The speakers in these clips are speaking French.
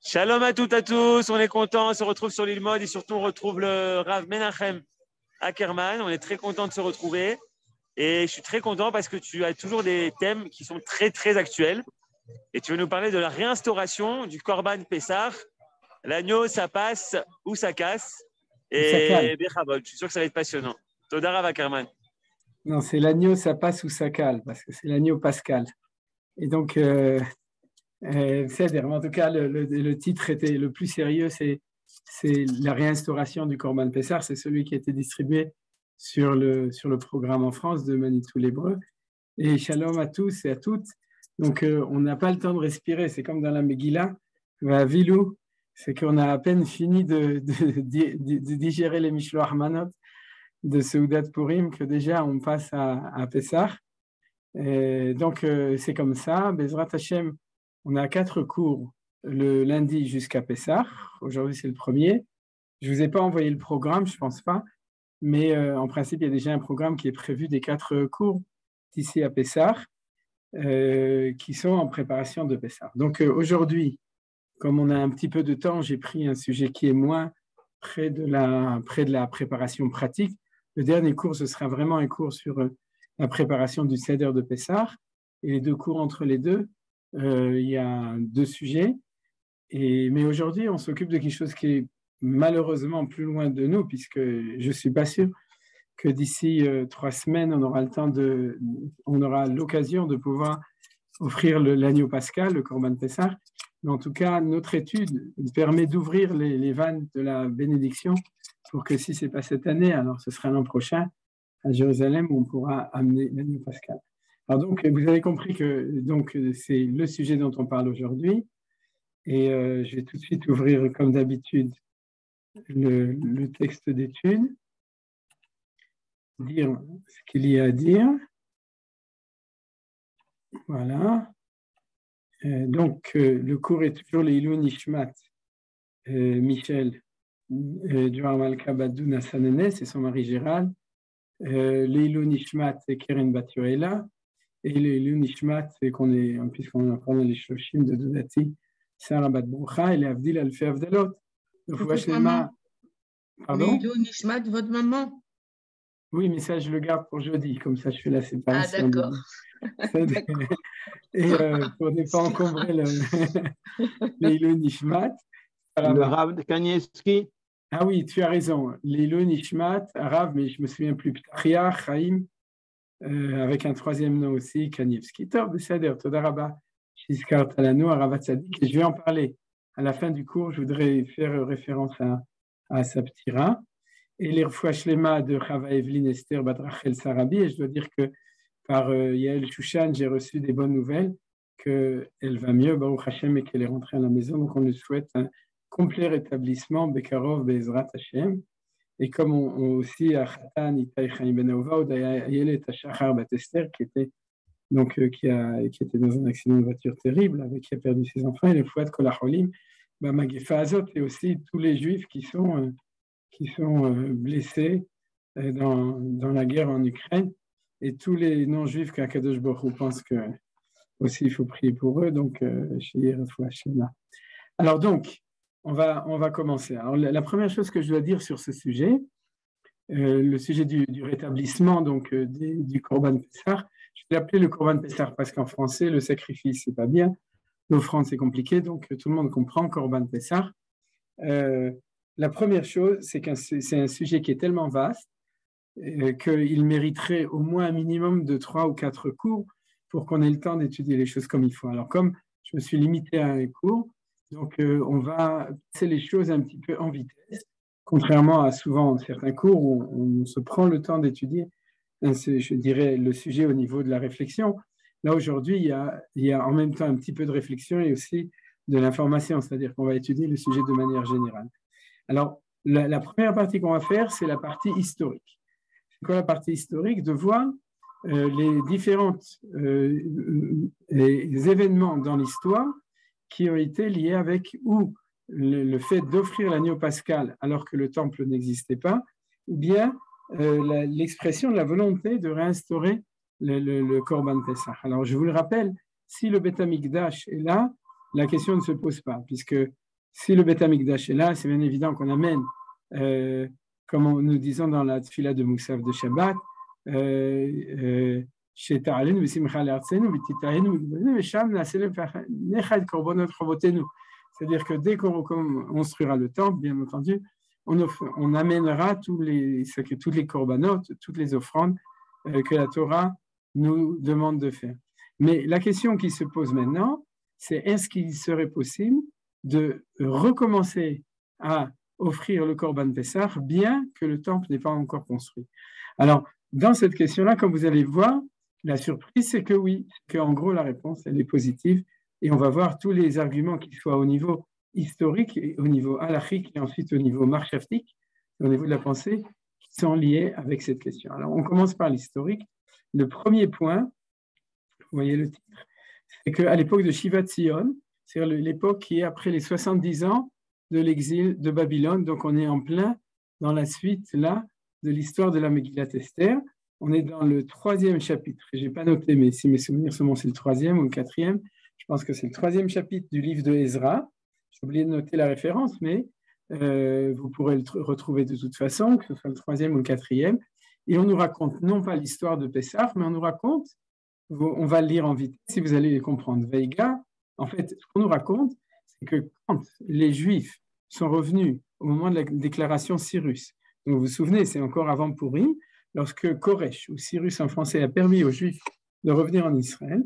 Shalom à toutes et à tous, on est content, on se retrouve sur l'île Mode et surtout on retrouve le Rav Menachem Ackerman. On est très content de se retrouver et je suis très content parce que tu as toujours des thèmes qui sont très très actuels et tu veux nous parler de la réinstauration du Korban Pessah. L'agneau, ça passe ou ça casse et Bechavot. Je suis sûr que ça va être passionnant. Toda Rav Ackerman. Non, c'est l'agneau, ça passe ou ça cale parce que c'est l'agneau pascal. Et donc, c'est-à-dire, en tout cas, le titre était le plus sérieux, c'est la réinstauration du Korban Pessah. C'est celui qui a été distribué sur le programme en France de Manitou l'Hébreu. Et shalom à tous et à toutes. Donc, on n'a pas le temps de respirer. C'est comme dans la Megillah, à Vilou, c'est qu'on a à peine fini de digérer les Mishloach Manot de Seudat Purim que déjà on passe à Pessah. Et donc, c'est comme ça. Bezrat Hashem, on a 4 cours le lundi jusqu'à Pessah. Aujourd'hui, c'est le premier. Je ne vous ai pas envoyé le programme, je ne pense pas. Mais en principe, il y a déjà un programme qui est prévu des 4 cours d'ici à Pessah, qui sont en préparation de Pessah. Donc, aujourd'hui, comme on a un petit peu de temps, j'ai pris un sujet qui est moins près de la préparation pratique. Le dernier cours, ce sera vraiment un cours sur la préparation du Seder de Pessah. Et les 2 cours entre les deux, il y a 2 sujets. Mais aujourd'hui, on s'occupe de quelque chose qui est malheureusement plus loin de nous, puisque je ne suis pas sûr que d'ici 3 semaines, on aura l'occasion de pouvoir offrir l'agneau pascal, le Korban Pessah. Mais en tout cas, notre étude permet d'ouvrir les vannes de la bénédiction pour que si ce n'est pas cette année, alors ce sera l'an prochain à Jérusalem où on pourra amener l'agneau pascal. Alors donc, vous avez compris que c'est le sujet dont on parle aujourd'hui. Et je vais tout de suite ouvrir, comme d'habitude, le texte d'étude, dire ce qu'il y a à dire. Voilà. Donc, le cours est toujours les Ilou Nishmat, Michel, Djoar Malka Badou Nassanene, c'est son mari Gérald. Les Ilou Nishmat, c'est Keren Batuela. Et les Ilou Nishmat, c'est puisqu'on apprend les Shloshim de Dodati, Sarah Bat Broucha et les Avdil Alfé Avdalot. Donc, votre maman. Pardon? Les Ilou Nishmat, votre maman. Oui, mais ça, je le garde pour jeudi, comme ça, je fais la séparation. Ah, d'accord. Et pour ne pas encombrer les Ilou Nishmat. Le Rav de Kanievski. Ah oui, tu as raison. Les Ilou Nishmat, Rav, mais je me souviens plus. Ptachia, Chaim, avec un 3e nom aussi, Kanievski. Top, Bessader, Toda Rabba, Shizkar Talano, Aravat Sadik. Et je vais en parler. À la fin du cours, je voudrais faire référence à Saptira. Et les Refouach Lema de Chava Evelyn Esther Badrachel Sarabi. Et je dois dire que par Yael Shushan, j'ai reçu des bonnes nouvelles, qu'elle va mieux, Baruch Hashem, et qu'elle est rentrée à la maison. Donc, on lui souhaite un complet rétablissement, Bekarov, Bezrat Hashem. Et comme on aussi à Khatan, Itaï Chaim Ben Ahova, ou Yael Tachachar Batester, qui était dans un accident de voiture terrible, qui a perdu ses enfants, et les Fouad Kolacholim, Magefa Azot, et aussi tous les Juifs qui sont blessés dans la guerre en Ukraine, et tous les non-juifs qu'Akadosh Baruch Hu pense que aussi il faut prier pour eux. Donc, alors donc, on va commencer. Alors, la première chose que je dois dire sur ce sujet, le sujet du rétablissement du Korban Pessah, je vais l'appeler le Korban Pessah parce qu'en français, le sacrifice, c'est pas bien, l'offrande, c'est compliqué, donc tout le monde comprend Korban Pessah. La première chose, c'est que c'est un sujet qui est tellement vaste qu'il mériterait au moins un minimum de 3 ou 4 cours pour qu'on ait le temps d'étudier les choses comme il faut. Alors, comme je me suis limité à un cours, donc on va passer les choses un petit peu en vitesse, contrairement à souvent certains cours où on se prend le temps d'étudier, je dirais, le sujet au niveau de la réflexion. Là, aujourd'hui, il y a en même temps un petit peu de réflexion et aussi de l'information, c'est-à-dire qu'on va étudier le sujet de manière générale. Alors, la première partie qu'on va faire, c'est la partie historique. C'est quoi la partie historique? De voir les différents les événements dans l'histoire qui ont été liés avec ou le fait d'offrir l'agneau pascal alors que le temple n'existait pas, ou bien l'expression de la volonté de réinstaurer le Korban Pessah. Alors, je vous le rappelle, si le Beth Amikdash est là, la question ne se pose pas, puisque Si le Beth Amikdash est là, c'est bien évident qu'on amène, comme nous disons dans la tfila de Moussaf de Shabbat, c'est-à-dire que dès qu'on construira le temple, bien entendu, on amènera toutes les corbanotes, toutes les offrandes que la Torah nous demande de faire. Mais la question qui se pose maintenant, c'est est-ce qu'il serait possible de recommencer à offrir le Korban Pessah bien que le temple n'est pas encore construit? Alors, dans cette question-là, comme vous allez voir, la surprise, c'est que oui, qu'en gros, la réponse, elle est positive. Et on va voir tous les arguments, qu'ils soient au niveau historique, et au niveau halachique, et ensuite au niveau marchaftique, au niveau de la pensée, qui sont liés avec cette question. Alors, on commence par l'historique. Le premier point, vous voyez le titre, c'est qu'à l'époque de Shivat Zion, c'est-à-dire l'époque qui est après les 70 ans de l'exil de Babylone, donc on est en plein dans la suite, là, de l'histoire de la Megillat Esther. On est dans le 3e chapitre. Je n'ai pas noté, mais si mes souvenirs sont bons, c'est le 3e ou le 4e. Je pense que c'est le 3e chapitre du livre de Ezra. J'ai oublié de noter la référence, mais vous pourrez le retrouver de toute façon, que ce soit le 3e ou le 4e. Et on nous raconte non pas l'histoire de Pessah, mais on nous raconte, on va le lire en vitesse si vous allez comprendre. Veiga, en fait, ce qu'on nous raconte, c'est que quand les Juifs sont revenus au moment de la déclaration Cyrus, donc vous vous souvenez, c'est encore avant Pourim, lorsque Koresh, ou Cyrus en français, a permis aux Juifs de revenir en Israël,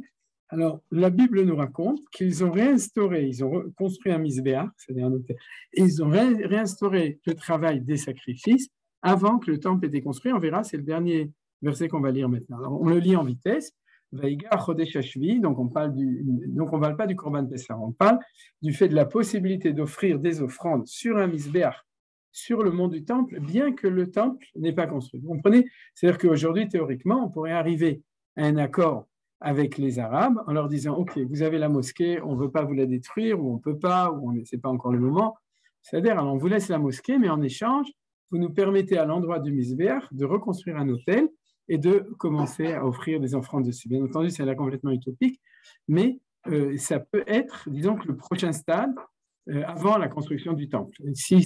alors la Bible nous raconte qu'ils ont réinstauré, ils ont construit un misbéach, c'est-à-dire un autel, et ils ont réinstauré le travail des sacrifices avant que le temple ait été construit. On verra, c'est le dernier verset qu'on va lire maintenant. Alors, on le lit en vitesse. Vaïga Chodesh Hashvi, donc on ne parle pas du Korban Pessah, on parle du fait de la possibilité d'offrir des offrandes sur un misbéach, sur le mont du temple, bien que le temple n'est pas construit. Vous comprenez? C'est-à-dire qu'aujourd'hui, théoriquement, on pourrait arriver à un accord avec les Arabes en leur disant « Ok, vous avez la mosquée, on ne veut pas vous la détruire, ou on ne peut pas, ou ce n'est pas encore le moment. » C'est-à-dire, alors on vous laisse la mosquée, mais en échange, vous nous permettez à l'endroit du misbéach de reconstruire un autel et de commencer à offrir des offrandes dessus. Bien entendu, c'est là complètement utopique, mais ça peut être, disons que le prochain stade, avant la construction du temple. Si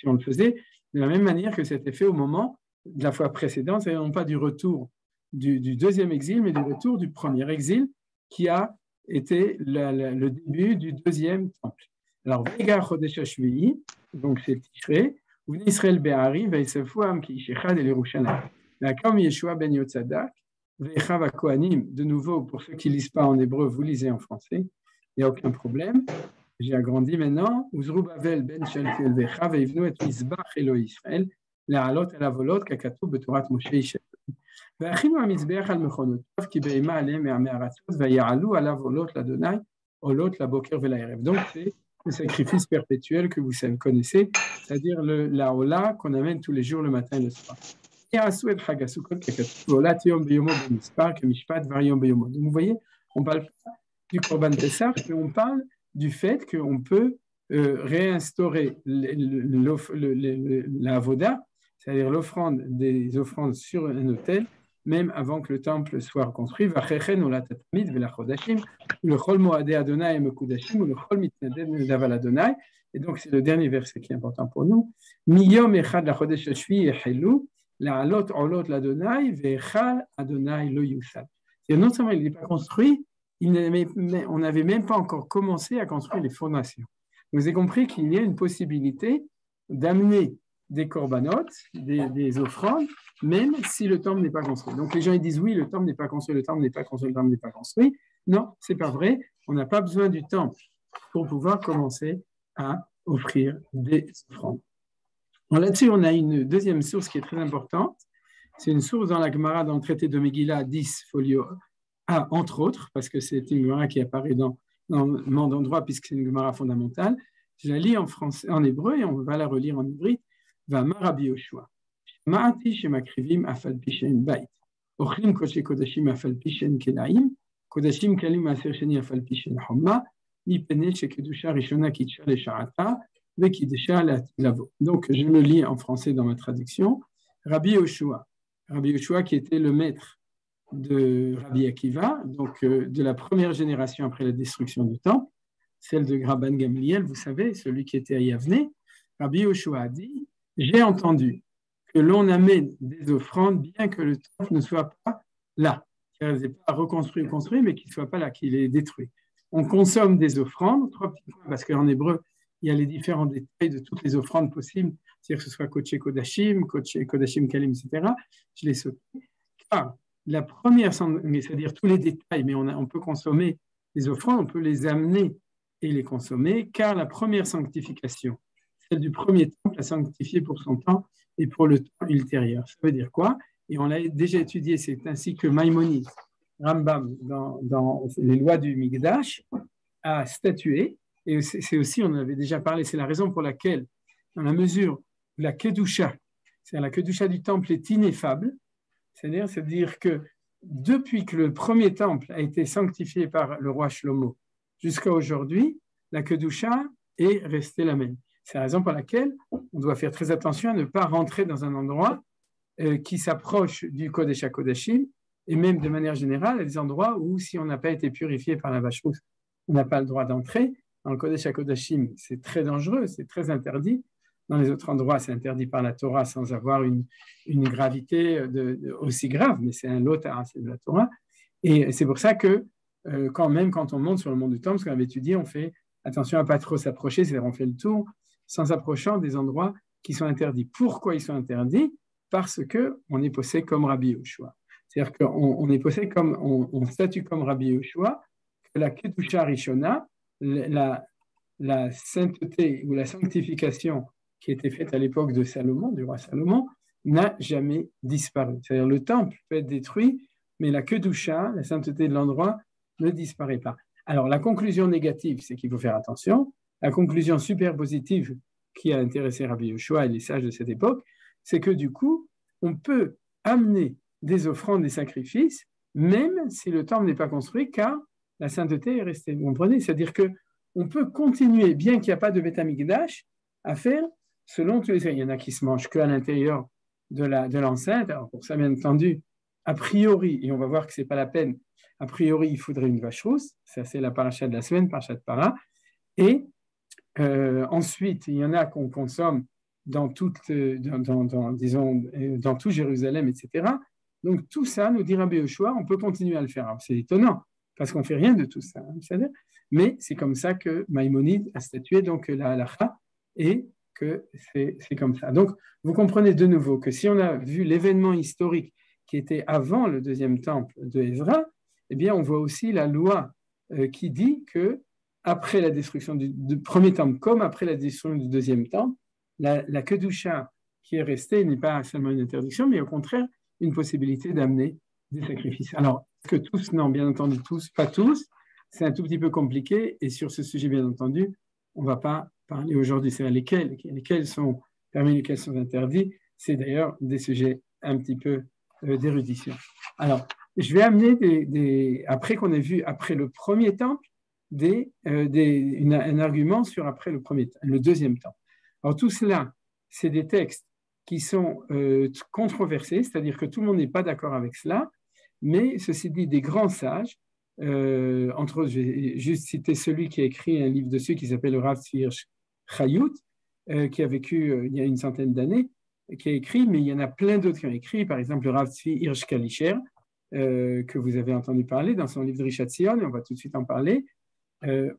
on le faisait de la même manière que c'était fait au moment de la fois précédente, c'est-à-dire non pas du retour du deuxième exil, mais du retour du premier exil qui a été le début du deuxième temple. Alors, Vega Chodesh Hashvi'i, donc c'est Tishré, ou Israël Behari, Veisefuam ki Ishechad el Yerushalayim. Comme Yeshua ben Yotzadak, Vechav Kohanim, de nouveau, pour ceux qui ne lisent pas en hébreu, vous lisez en français, il n'y a aucun problème. J'ai agrandi maintenant. Uzrubavel ben Shaltiel Vechav, Veivnu et Mizbach Elo Israël, Le'alot el Avolot, Kakatu Betorat Moshe Ishet. והכינו המזבח על מכונותיו כי בהמה עליהם מעמי ארצות ויעלו עליו עולות לאדוני עולות לבוקר ולערב. Donc c'est le sacrifice perpétuel que vous connaissez, c'est-à-dire la Ola qu'on amène tous les jours le matin et le soir. Et עשו את חג הסוכות ככתוב עולת יום ביומו במספר כמשפט דבר יום ביומו. Donc vous voyez, on parle pas du Korban Pessah, mais on parle du fait qu'on peut réinstaurer la avoda, c'est-à-dire l'offrande des offrandes sur un autel, même avant que le temple soit reconstruit. Donc et donc c'est le dernier verset qui est important pour nous. Et non seulement il n'est pas construit, on n'avait même pas encore commencé à construire les fondations. Vous avez compris qu'il y a une possibilité d'amener des corbanotes, des offrandes, même si le temple n'est pas construit. Donc les gens ils disent oui, le temple n'est pas construit, le temple n'est pas construit, le temple n'est pas construit. Non, c'est pas vrai. On n'a pas besoin du temple pour pouvoir commencer à offrir des offrandes. Alors, là-dessus, on a une deuxième source qui est très importante. C'est une source dans la Gemara, dans le traité de Megillah 10, folio A, entre autres, parce que c'est une Gemara qui apparaît dans d'endroits, puisque c'est une Gemara fondamentale. Je la lis en français, en hébreu, et on va la relire en hébreu. ואמר רבי יהושע, שמעתי שמקריבים אף על פי שאין בית, אוכלים קודשי קודשים אף על פי שאין כלאים, קודשים כלים מעשר שני אף על פי שאין חומה, מפני שקדושה ראשונה קידשה לשעתה, וקידשה לעתיד לבוא. Donc, je le lis en français dans ma traduction. Rabbi Yoshua qui était le maître de Rabbi Akiva, donc de la première génération après la destruction du temple, celle de Rabban Gamliel, vous savez, celui qui était à Yavne. Rabbi Yoshua a dit, j'ai entendu que l'on amène des offrandes bien que le temple ne soit pas là. C'est-à-dire, n'est pas reconstruit ou construit, mais qu'il ne soit pas là, qu'il est détruit. On consomme des offrandes, 3 petits points, parce qu'en hébreu, il y a les différents détails de toutes les offrandes possibles, c'est-à-dire que ce soit Kodesh Kodashim, Kodashim Kalim, etc. Je les saute. Car la première, c'est-à-dire tous les détails, mais on peut consommer les offrandes, on peut les amener et les consommer, car la première sanctification, celle du premier temple, la sanctifiée pour son temps et pour le temps ultérieur. Ça veut dire quoi? Et on l'a déjà étudié, c'est ainsi que Maïmonide, Rambam, dans les lois du Mikdash, a statué, et c'est aussi, on en avait déjà parlé, c'est la raison pour laquelle, dans la mesure où la Kedusha, c'est-à-dire la Kedusha du temple est ineffable, c'est-à-dire que depuis que le premier temple a été sanctifié par le roi Shlomo jusqu'à aujourd'hui, la Kedusha est restée la même. C'est la raison pour laquelle on doit faire très attention à ne pas rentrer dans un endroit qui s'approche du Kodesh HaKodashim, et même de manière générale, à des endroits où, si on n'a pas été purifié par la vache rousse, on n'a pas le droit d'entrer. Dans le Kodesh HaKodashim, c'est très dangereux, c'est très interdit. Dans les autres endroits, c'est interdit par la Torah sans avoir une gravité aussi grave, mais c'est un lotar, c'est de la Torah. Et c'est pour ça que, quand on monte sur le mont du Temple, ce qu'on avait étudié, on fait attention à ne pas trop s'approcher, c'est-à-dire on fait le tour sans s'approchant des endroits qui sont interdits. Pourquoi ils sont interdits? Parce qu'on est posé comme Rabbi Yoshua. C'est-à-dire qu'on est posé comme, on statue comme Rabbi Yoshua, que la Kedusha Rishona, la sainteté ou la sanctification qui était faite à l'époque de Salomon, du roi Salomon, n'a jamais disparu. C'est-à-dire le temple peut être détruit, mais la Kedusha, la sainteté de l'endroit, ne disparaît pas. Alors la conclusion négative, c'est qu'il faut faire attention. La conclusion super positive qui a intéressé Rabbi Yoshua et les sages de cette époque, c'est que du coup, on peut amener des offrandes, des sacrifices, même si le temple n'est pas construit, car la sainteté est restée. Vous comprenez? C'est-à-dire qu'on peut continuer, bien qu'il n'y a pas de Beth Amikdash, à faire selon tous les... Il y en a qui se mangent qu'à l'intérieur de l'enceinte. Alors pour ça, bien entendu, a priori, et on va voir que ce n'est pas la peine, a priori, il faudrait une vache rousse. Ça, c'est la paracha de la semaine, paracha de para. Et ensuite, il y en a qu'on consomme dans tout Jérusalem, etc. Donc tout ça, nous dit Rabbi Yoshua, on peut continuer à le faire. Alors, c'est étonnant, parce qu'on ne fait rien de tout ça. Mais c'est comme ça que Maïmonide a statué donc la halakha, et que c'est comme ça. Donc, vous comprenez de nouveau que si on a vu l'événement historique qui était avant le deuxième temple de Ezra, eh bien, on voit aussi la loi qui dit que après la destruction du premier temple, comme après la destruction du deuxième temple, la Kedusha qui est restée n'est pas seulement une interdiction, mais au contraire, une possibilité d'amener des sacrifices. Alors, est-ce que tous? Non, bien entendu, tous, pas tous. C'est un tout petit peu compliqué, et sur ce sujet, bien entendu, on ne va pas parler aujourd'hui. C'est lesquels sont permis, lesquels sont interdits. C'est d'ailleurs des sujets un petit peu d'érudition. Alors, je vais amener après qu'on ait vu, après le premier temple, un argument sur après le deuxième temple. Alors, tout cela, c'est des textes qui sont controversés, c'est-à-dire que tout le monde n'est pas d'accord avec cela, mais ceci dit, des grands sages, entre autres, je vais juste citer celui qui a écrit un livre dessus qui s'appelle le Rav Tzvi Hirsch Chayut, qui a vécu il y a une centaine d'années, qui a écrit, mais il y en a plein d'autres qui ont écrit, par exemple le Rav Tzvi Hirsch Kalisher, que vous avez entendu parler dans son livre de Rishat Sion, et on va tout de suite en parler,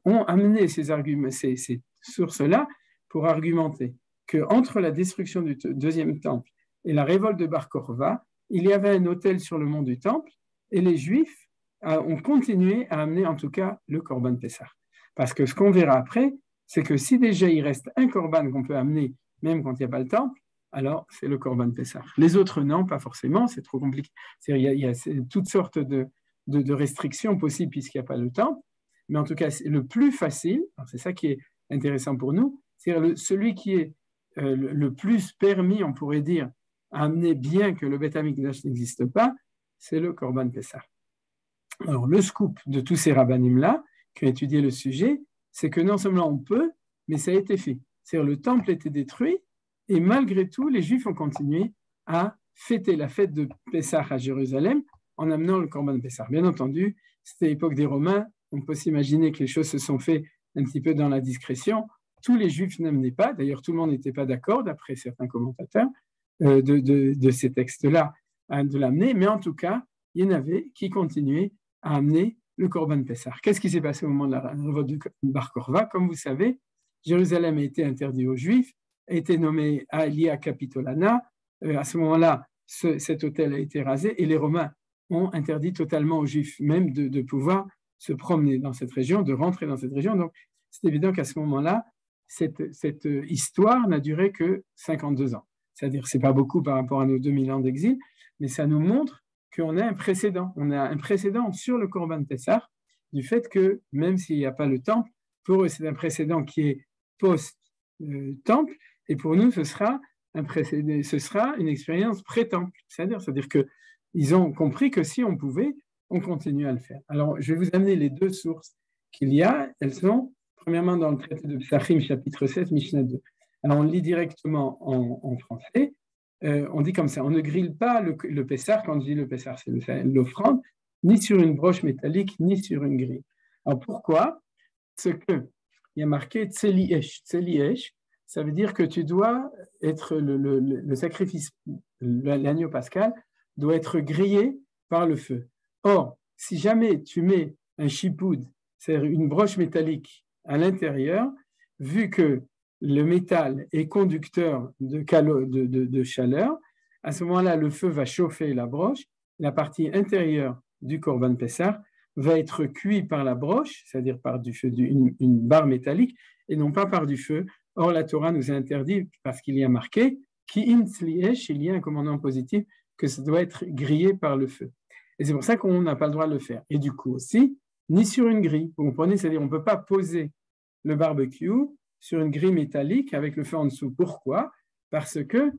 ont amené ces arguments, ces sources-là pour argumenter qu'entre la destruction du deuxième temple et la révolte de Bar Kokhba, il y avait un autel sur le mont du temple, et les Juifs ont continué à amener en tout cas le Korban Pessah. Parce que ce qu'on verra après, c'est que si déjà il reste un Korban qu'on peut amener, même quand il n'y a pas le temple, alors c'est le Korban Pessah. Les autres, non, pas forcément, c'est trop compliqué. Il y a toutes sortes de restrictions possibles puisqu'il n'y a pas le temple, mais en tout cas, le plus facile, c'est ça qui est intéressant pour nous, c'est celui qui est le plus permis, on pourrait dire, à amener bien que le Beth Amikdash n'existe pas, c'est le Korban Pessah. Alors, le scoop de tous ces rabbanim-là qui ont étudié le sujet, c'est que non seulement on peut, mais ça a été fait. C'est-à-dire le temple était détruit, et malgré tout, les Juifs ont continué à fêter la fête de Pessah à Jérusalem en amenant le Korban Pessah. Bien entendu, c'était l'époque des Romains, on peut s'imaginer que les choses se sont faites un petit peu dans la discrétion. Tous les Juifs n'amenaient pas, d'ailleurs tout le monde n'était pas d'accord, d'après certains commentateurs, de ces textes-là, de l'amener, mais en tout cas, il y en avait qui continuaient à amener le Corban Pessah. Qu'est-ce qui s'est passé au moment de la révolte de Bar Korva? Comme vous savez, Jérusalem a été interdit aux Juifs, a été nommé Aelia Capitolana. À ce moment-là, cet hôtel a été rasé et les Romains ont interdit totalement aux Juifs même de pouvoir se promener dans cette région, de rentrer dans cette région. Donc, c'est évident qu'à ce moment-là, cette histoire n'a duré que 52 ans. C'est-à-dire, ce n'est pas beaucoup par rapport à nos 2000 ans d'exil, mais ça nous montre qu'on a un précédent. On a un précédent sur le Corban Pessah, du fait que, même s'il n'y a pas le temple, pour eux, c'est un précédent qui est post-temple, et pour nous, ce sera une expérience pré-temple. C'est-à-dire qu'ils ont compris que si on pouvait, on continue à le faire. Alors, je vais vous amener les deux sources qu'il y a. Elles sont, premièrement, dans le traité de Psachim, chapitre 7, Mishnah 2. Alors, on lit directement en français. On dit comme ça, on ne grille pas le Pessah. Quand je dis le Pessah, c'est l'offrande, ni sur une broche métallique, ni sur une grille. Alors, pourquoi? Parce qu'il y a marqué Tseli-esh. Tseli-esh, ça veut dire que tu dois être, le sacrifice, l'agneau pascal, doit être grillé par le feu. Or, si jamais tu mets un chipoud, c'est-à-dire une broche métallique à l'intérieur, vu que le métal est conducteur de chaleur, à ce moment-là, le feu va chauffer la broche, la partie intérieure du Corban Pessah va être cuite par la broche, c'est-à-dire par du feu, une barre métallique, et non pas par du feu. Or, la Torah nous a interdit, parce qu'il y a marqué, Ki in tzliesh, il y a un commandement positif, que ça doit être grillé par le feu. Et c'est pour ça qu'on n'a pas le droit de le faire. Et du coup aussi, ni sur une grille, vous comprenez, c'est-à-dire on ne peut pas poser le barbecue sur une grille métallique avec le feu en dessous. Pourquoi? Parce que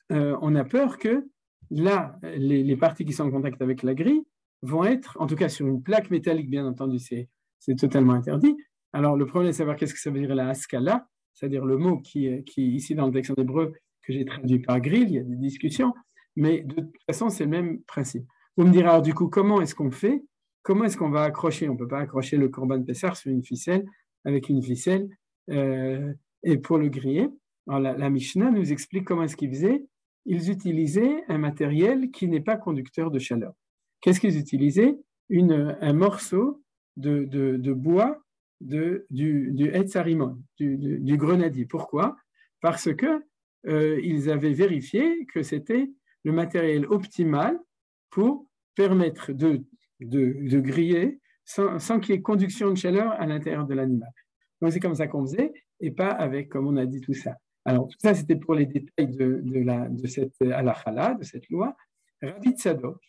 on a peur que là, les parties qui sont en contact avec la grille vont être, en tout cas sur une plaque métallique, bien entendu, c'est totalement interdit. Alors le problème est de savoir qu'est-ce que ça veut dire la haskala, c'est-à-dire le mot qui ici dans le texte en hébreu que j'ai traduit par grille, il y a des discussions, mais de toute façon c'est le même principe. Vous me direz alors du coup comment est-ce qu'on fait? Comment est-ce qu'on va accrocher? On ne peut pas accrocher le Corban Pessah sur une ficelle avec une ficelle et pour le griller. Alors la Mishnah nous explique comment est-ce qu'ils faisaient. Ils utilisaient un matériel qui n'est pas conducteur de chaleur. Qu'est-ce qu'ils utilisaient? Un morceau de bois du Etz Harimon, du grenadier. Pourquoi? Parce que ils avaient vérifié que c'était le matériel optimal pour permettre de griller sans qu'il y ait conduction de chaleur à l'intérieur de l'animal. Donc c'est comme ça qu'on faisait, et pas avec, comme on a dit, tout ça. Alors tout ça, c'était pour les détails de cette halakha-là, de cette loi. Rabbi Tzadok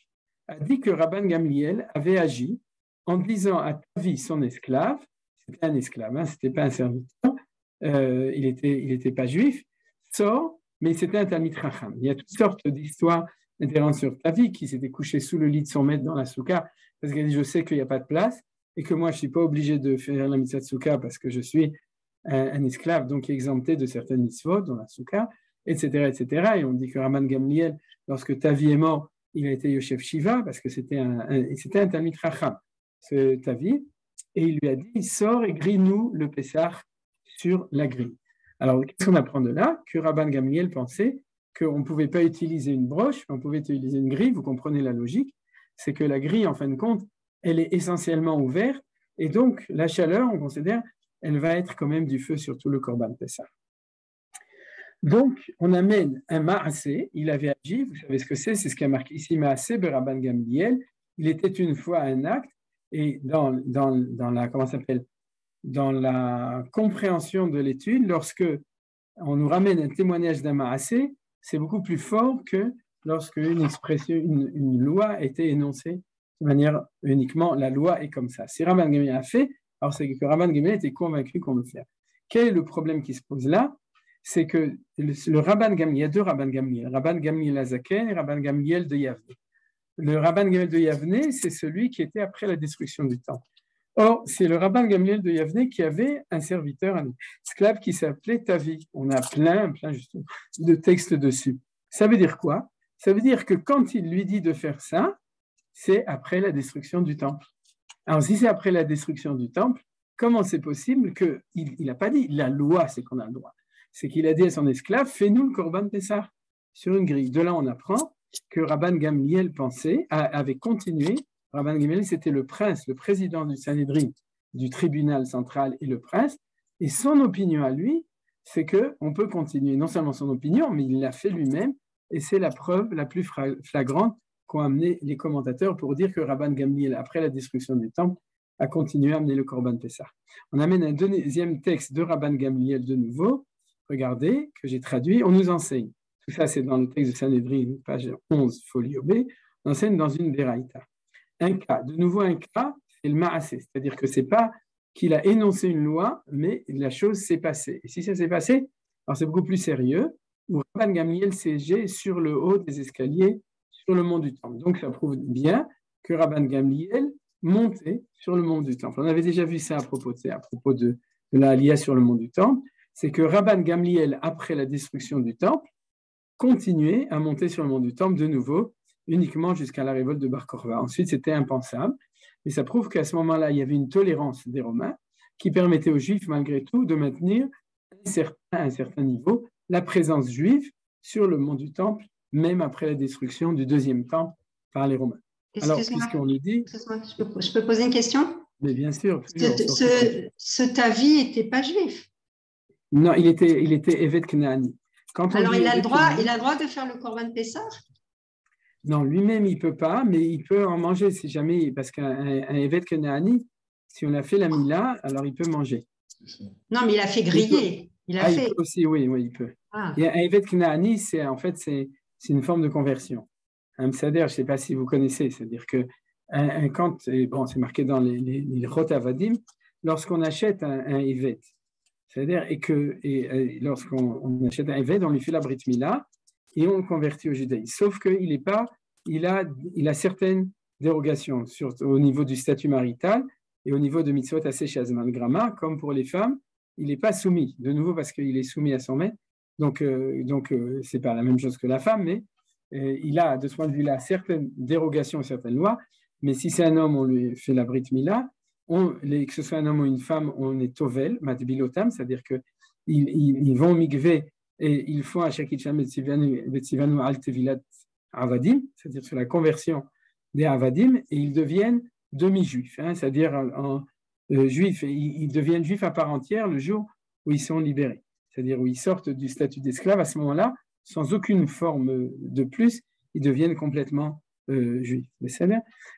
a dit que Rabban Gamliel avait agi en disant à Tavi, son esclave, c'était un esclave, hein, c'était pas un serviteur, il était pas juif, sort, mais c'était un Talmid Chacham. Il y a toutes sortes d'histoires intéressantes sur Tavi qui s'était couché sous le lit de son maître dans la souka parce qu'elle dit je sais qu'il n'y a pas de place et que moi je ne suis pas obligé de faire la mitzvah de souka parce que je suis un esclave donc exempté de certaines mitzvot dans la souka, etc., etc. Et on dit que Rabban Gamliel, lorsque Tavi est mort, il a été Yosef Shiva parce que c'était un Talmid Chacham, ce Tavi, et il lui a dit sors et grille-nous le Pessah sur la grille. Alors, qu'est-ce qu'on apprend de là? Que Rabban Gamliel pensait qu'on ne pouvait pas utiliser une broche, on pouvait utiliser une grille, vous comprenez la logique, c'est que la grille, en fin de compte, elle est essentiellement ouverte, et donc la chaleur, on considère, elle va être quand même du feu sur tout le Corban Pessah. Donc, on amène un Maasé, il avait agi, vous savez ce que c'est ce qui a marqué ici, Maasé be Rabban Gamliel, il était une fois un acte, et dans la, comment ça s'appelle, dans la compréhension de l'étude, lorsque on nous ramène un témoignage d'un Maasé, c'est beaucoup plus fort que lorsque une loi a été énoncée de manière uniquement, la loi est comme ça. Si Rabban Gamliel a fait, alors c'est que Rabban Gamliel était convaincu qu'on le fait. Quel est le problème qui se pose là? C'est que le Rabban Gamliel, il y a deux Rabban Gamliel, Rabban Gamliel Azaken et Rabban Gamliel de Yavne. Le Rabban Gamliel de Yavne, c'est celui qui était après la destruction du temple. Or, c'est le Rabban Gamliel de Yavne qui avait un serviteur, un esclave qui s'appelait Tavi. On a plein justement, de textes dessus. Ça veut dire quoi? Ça veut dire que quand il lui dit de faire ça, c'est après la destruction du temple. Alors, si c'est après la destruction du temple, comment c'est possible qu'il n'a pas dit la loi, c'est qu'on a le droit. C'est qu'il a dit à son esclave, fais-nous le Korban Pessah sur une grille. De là, on apprend que Rabban Gamliel avait continué. Rabban Gamliel, c'était le prince, le président du Sanhédrin, du tribunal central et le prince. Et son opinion à lui, c'est qu'on peut continuer. Non seulement son opinion, mais il l'a fait lui-même. Et c'est la preuve la plus flagrante qu'ont amené les commentateurs pour dire que Rabban Gamliel, après la destruction du temple, a continué à amener le Korban Pessah. On amène un deuxième texte de Rabban Gamliel de nouveau. Regardez, que j'ai traduit. On nous enseigne. Tout ça, c'est dans le texte de Sanhédrin, page 11, folio B. On enseigne dans une Beraïta. Un cas, de nouveau un cas, c'est le Maasé. C'est-à-dire que ce n'est pas qu'il a énoncé une loi, mais la chose s'est passée. Et si ça s'est passé, alors c'est beaucoup plus sérieux, où Rabban Gamliel siégeait sur le haut des escaliers, sur le mont du Temple. Donc ça prouve bien que Rabban Gamliel montait sur le mont du Temple. On avait déjà vu ça à propos de la Aliyah sur le mont du Temple. C'est que Rabban Gamliel, après la destruction du Temple, continuait à monter sur le mont du Temple de nouveau, uniquement jusqu'à la révolte de Bar Korva. Ensuite, c'était impensable. Et ça prouve qu'à ce moment-là, il y avait une tolérance des Romains qui permettait aux Juifs, malgré tout, de maintenir à un certain niveau la présence juive sur le mont du Temple, même après la destruction du deuxième temple par les Romains. Alors, puisqu'on nous dit... Je peux poser une question? Mais bien sûr. Ce Tavi n'était pas juif. Non, il était évêque Knaani. Alors, il a le droit de faire le Korban Pessah? Non, lui-même, il ne peut pas, mais il peut en manger si jamais, parce qu'un évêque Knaani, si on a fait la Mila, alors il peut manger. Non, mais il a fait griller. Il peut aussi, oui, il peut. Ah. Et un évêque Knaani, c'est une forme de conversion. Un msader, je ne sais pas si vous connaissez, c'est-à-dire que c'est marqué dans les Chot Avadim, lorsqu'on achète un évêque, c'est-à-dire lorsqu'on achète un évêque, on lui fait la Brit Mila, et on le convertit au judaïsme. Sauf qu'il a certaines dérogations au niveau du statut marital et au niveau de mitzvot assez shazman grama, comme pour les femmes, il n'est pas soumis, de nouveau parce qu'il est soumis à son maître, donc c'est pas la même chose que la femme, mais il a, de ce point de vue-là, certaines dérogations, certaines lois, mais si c'est un homme, on lui fait la Brit Mila, que ce soit un homme ou une femme, on est tovel, matbilotam, c'est-à-dire qu'ils vont migver et ils font à Shakichem Betzivanu al Tevilat Avadim, c'est-à-dire sur la conversion des Avadim, et ils deviennent demi-juifs, c'est-à-dire juifs, et ils deviennent juifs à part entière le jour où ils sont libérés, c'est-à-dire où ils sortent du statut d'esclave. À ce moment-là, sans aucune forme de plus, ils deviennent complètement juifs.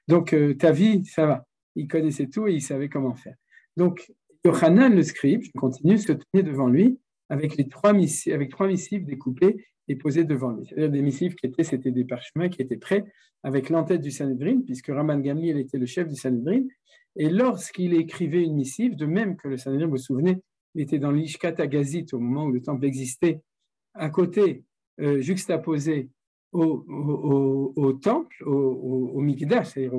Donc, ta vie, ça va. Il connaissait tout et il savait comment faire. Donc, Yochanan, le scribe, je continue, se tenait devant lui avec trois missives découpées et posées devant lui. C'est-à-dire des missives c'était des parchemins qui étaient prêts avec l'entête du Sanhédrin, puisque Rabban Gamliel était le chef du Sanhédrin. Et lorsqu'il écrivait une missive, de même que le Sanhédrin, vous vous souvenez, il était dans l'Ishkat Agazit au moment où le temple existait, à côté, juxtaposé au temple, au Mikdash, c'est-à-dire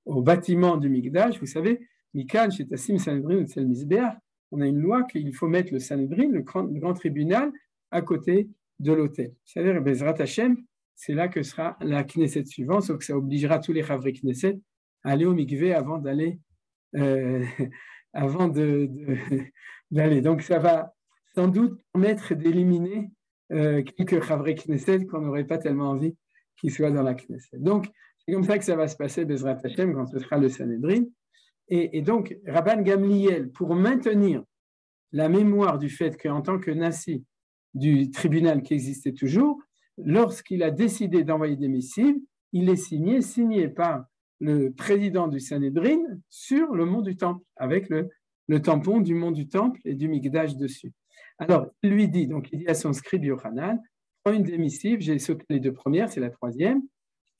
au bâtiment du Mikdash. Vous savez, Mikan, chez Tassim, Sanhédrin, et Tsel Mizbeach, on a une loi qu'il faut mettre le Sanhédrin, le grand tribunal, à côté de l'autel. C'est-à-dire, Bezrat Hashem, c'est là que sera la Knesset suivante, sauf que ça obligera tous les Chavri Knesset à aller au Mikvé avant d'aller. D'aller. Donc, ça va sans doute permettre d'éliminer quelques Chavri Knesset qu'on n'aurait pas tellement envie qu'ils soient dans la Knesset. Donc, c'est comme ça que ça va se passer, Bezrat Hashem, quand ce sera le Sanhédrin. Et donc, Rabban Gamliel, pour maintenir la mémoire du fait qu'en tant que Nassi du tribunal qui existait toujours, lorsqu'il a décidé d'envoyer des missives, il les signé par le président du Sanhédrin sur le mont du Temple, avec le tampon du mont du Temple et du Mikdash dessus. Alors, il lui dit, donc il dit à son scribe Yochanan, prends une des missives, j'ai sauté les deux premières, c'est la troisième,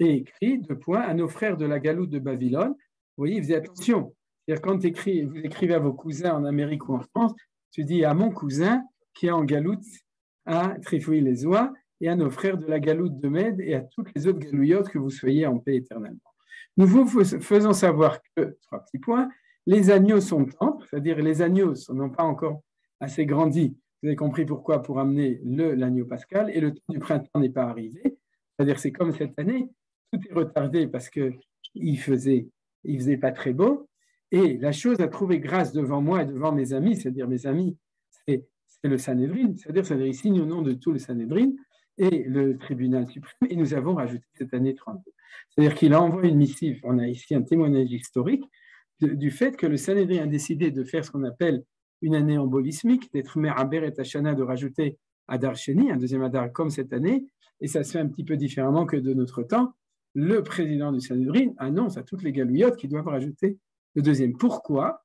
et écrit, à nos frères de la galoute de Babylone. Vous voyez, faisait attention. C'est-à-dire, quand vous écrivez à vos cousins en Amérique ou en France, tu dis à mon cousin qui est en galoute à Trifouille-les-Oies et à nos frères de la galoute de Mède et à toutes les autres galouillottes que vous soyez en paix éternellement. Nous vous faisons savoir que, 3 petits points, les agneaux sont tendres, c'est-à-dire les agneaux n'ont pas encore assez grandi. Vous avez compris pourquoi, pour amener l'agneau pascal, et le temps du printemps n'est pas arrivé. C'est-à-dire c'est comme cette année, tout est retardé parce qu'il faisait pas très beau. Et la chose a trouvé grâce devant moi et devant mes amis, c'est-à-dire mes amis, c'est le Sanhédrin, c'est-à-dire ça il signe au nom de tout le Sanhédrin et le tribunal suprême, et nous avons rajouté cette année 32. C'est-à-dire qu'il envoie une missive, on a ici un témoignage historique du fait que le Sanhédrin a décidé de faire ce qu'on appelle une année embolismique, d'être Me'aber et Hashana, de rajouter Adar Sheni, un deuxième Adar comme cette année, et ça se fait un petit peu différemment que de notre temps. Le président du Sanhédrin annonce à toutes les galouillottes qu'ils doivent rajouter le deuxième. Pourquoi ?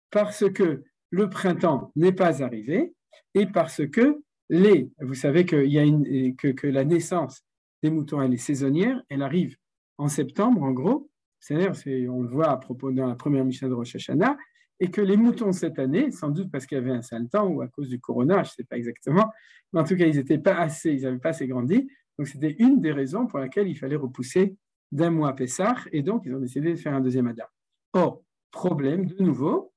Parce que le printemps n'est pas arrivé et parce que vous savez que la naissance des moutons, elle est saisonnière, elle arrive en septembre, en gros, c'est-à-dire, on le voit à propos dans la première Mishnah de Rosh Hashanah, et que les moutons cette année, sans doute parce qu'il y avait un sale temps ou à cause du corona, je ne sais pas exactement, mais en tout cas, ils n'avaient pas assez grandi, donc c'était une des raisons pour laquelle il fallait repousser d'un mois Pessah, et donc ils ont décidé de faire un deuxième Adar. Or, problème, de nouveau,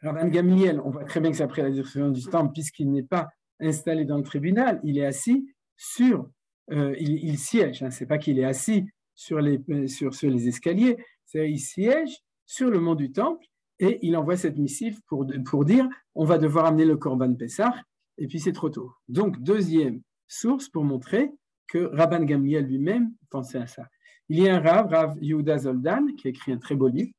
Rabban Gamliel, on voit très bien que c'est après la destruction du temple, puisqu'il n'est pas installé dans le tribunal, il est assis sur, il siège, ce n'est pas qu'il est assis sur les escaliers, c'est-à-dire il siège sur le mont du temple et il envoie cette missive pour dire on va devoir amener le Korban Pessah, et puis c'est trop tôt. Donc, deuxième source pour montrer que Rabban Gamliel lui-même pensait à ça. Il y a un Rav Yehuda Zoldan, qui a écrit un très beau livre,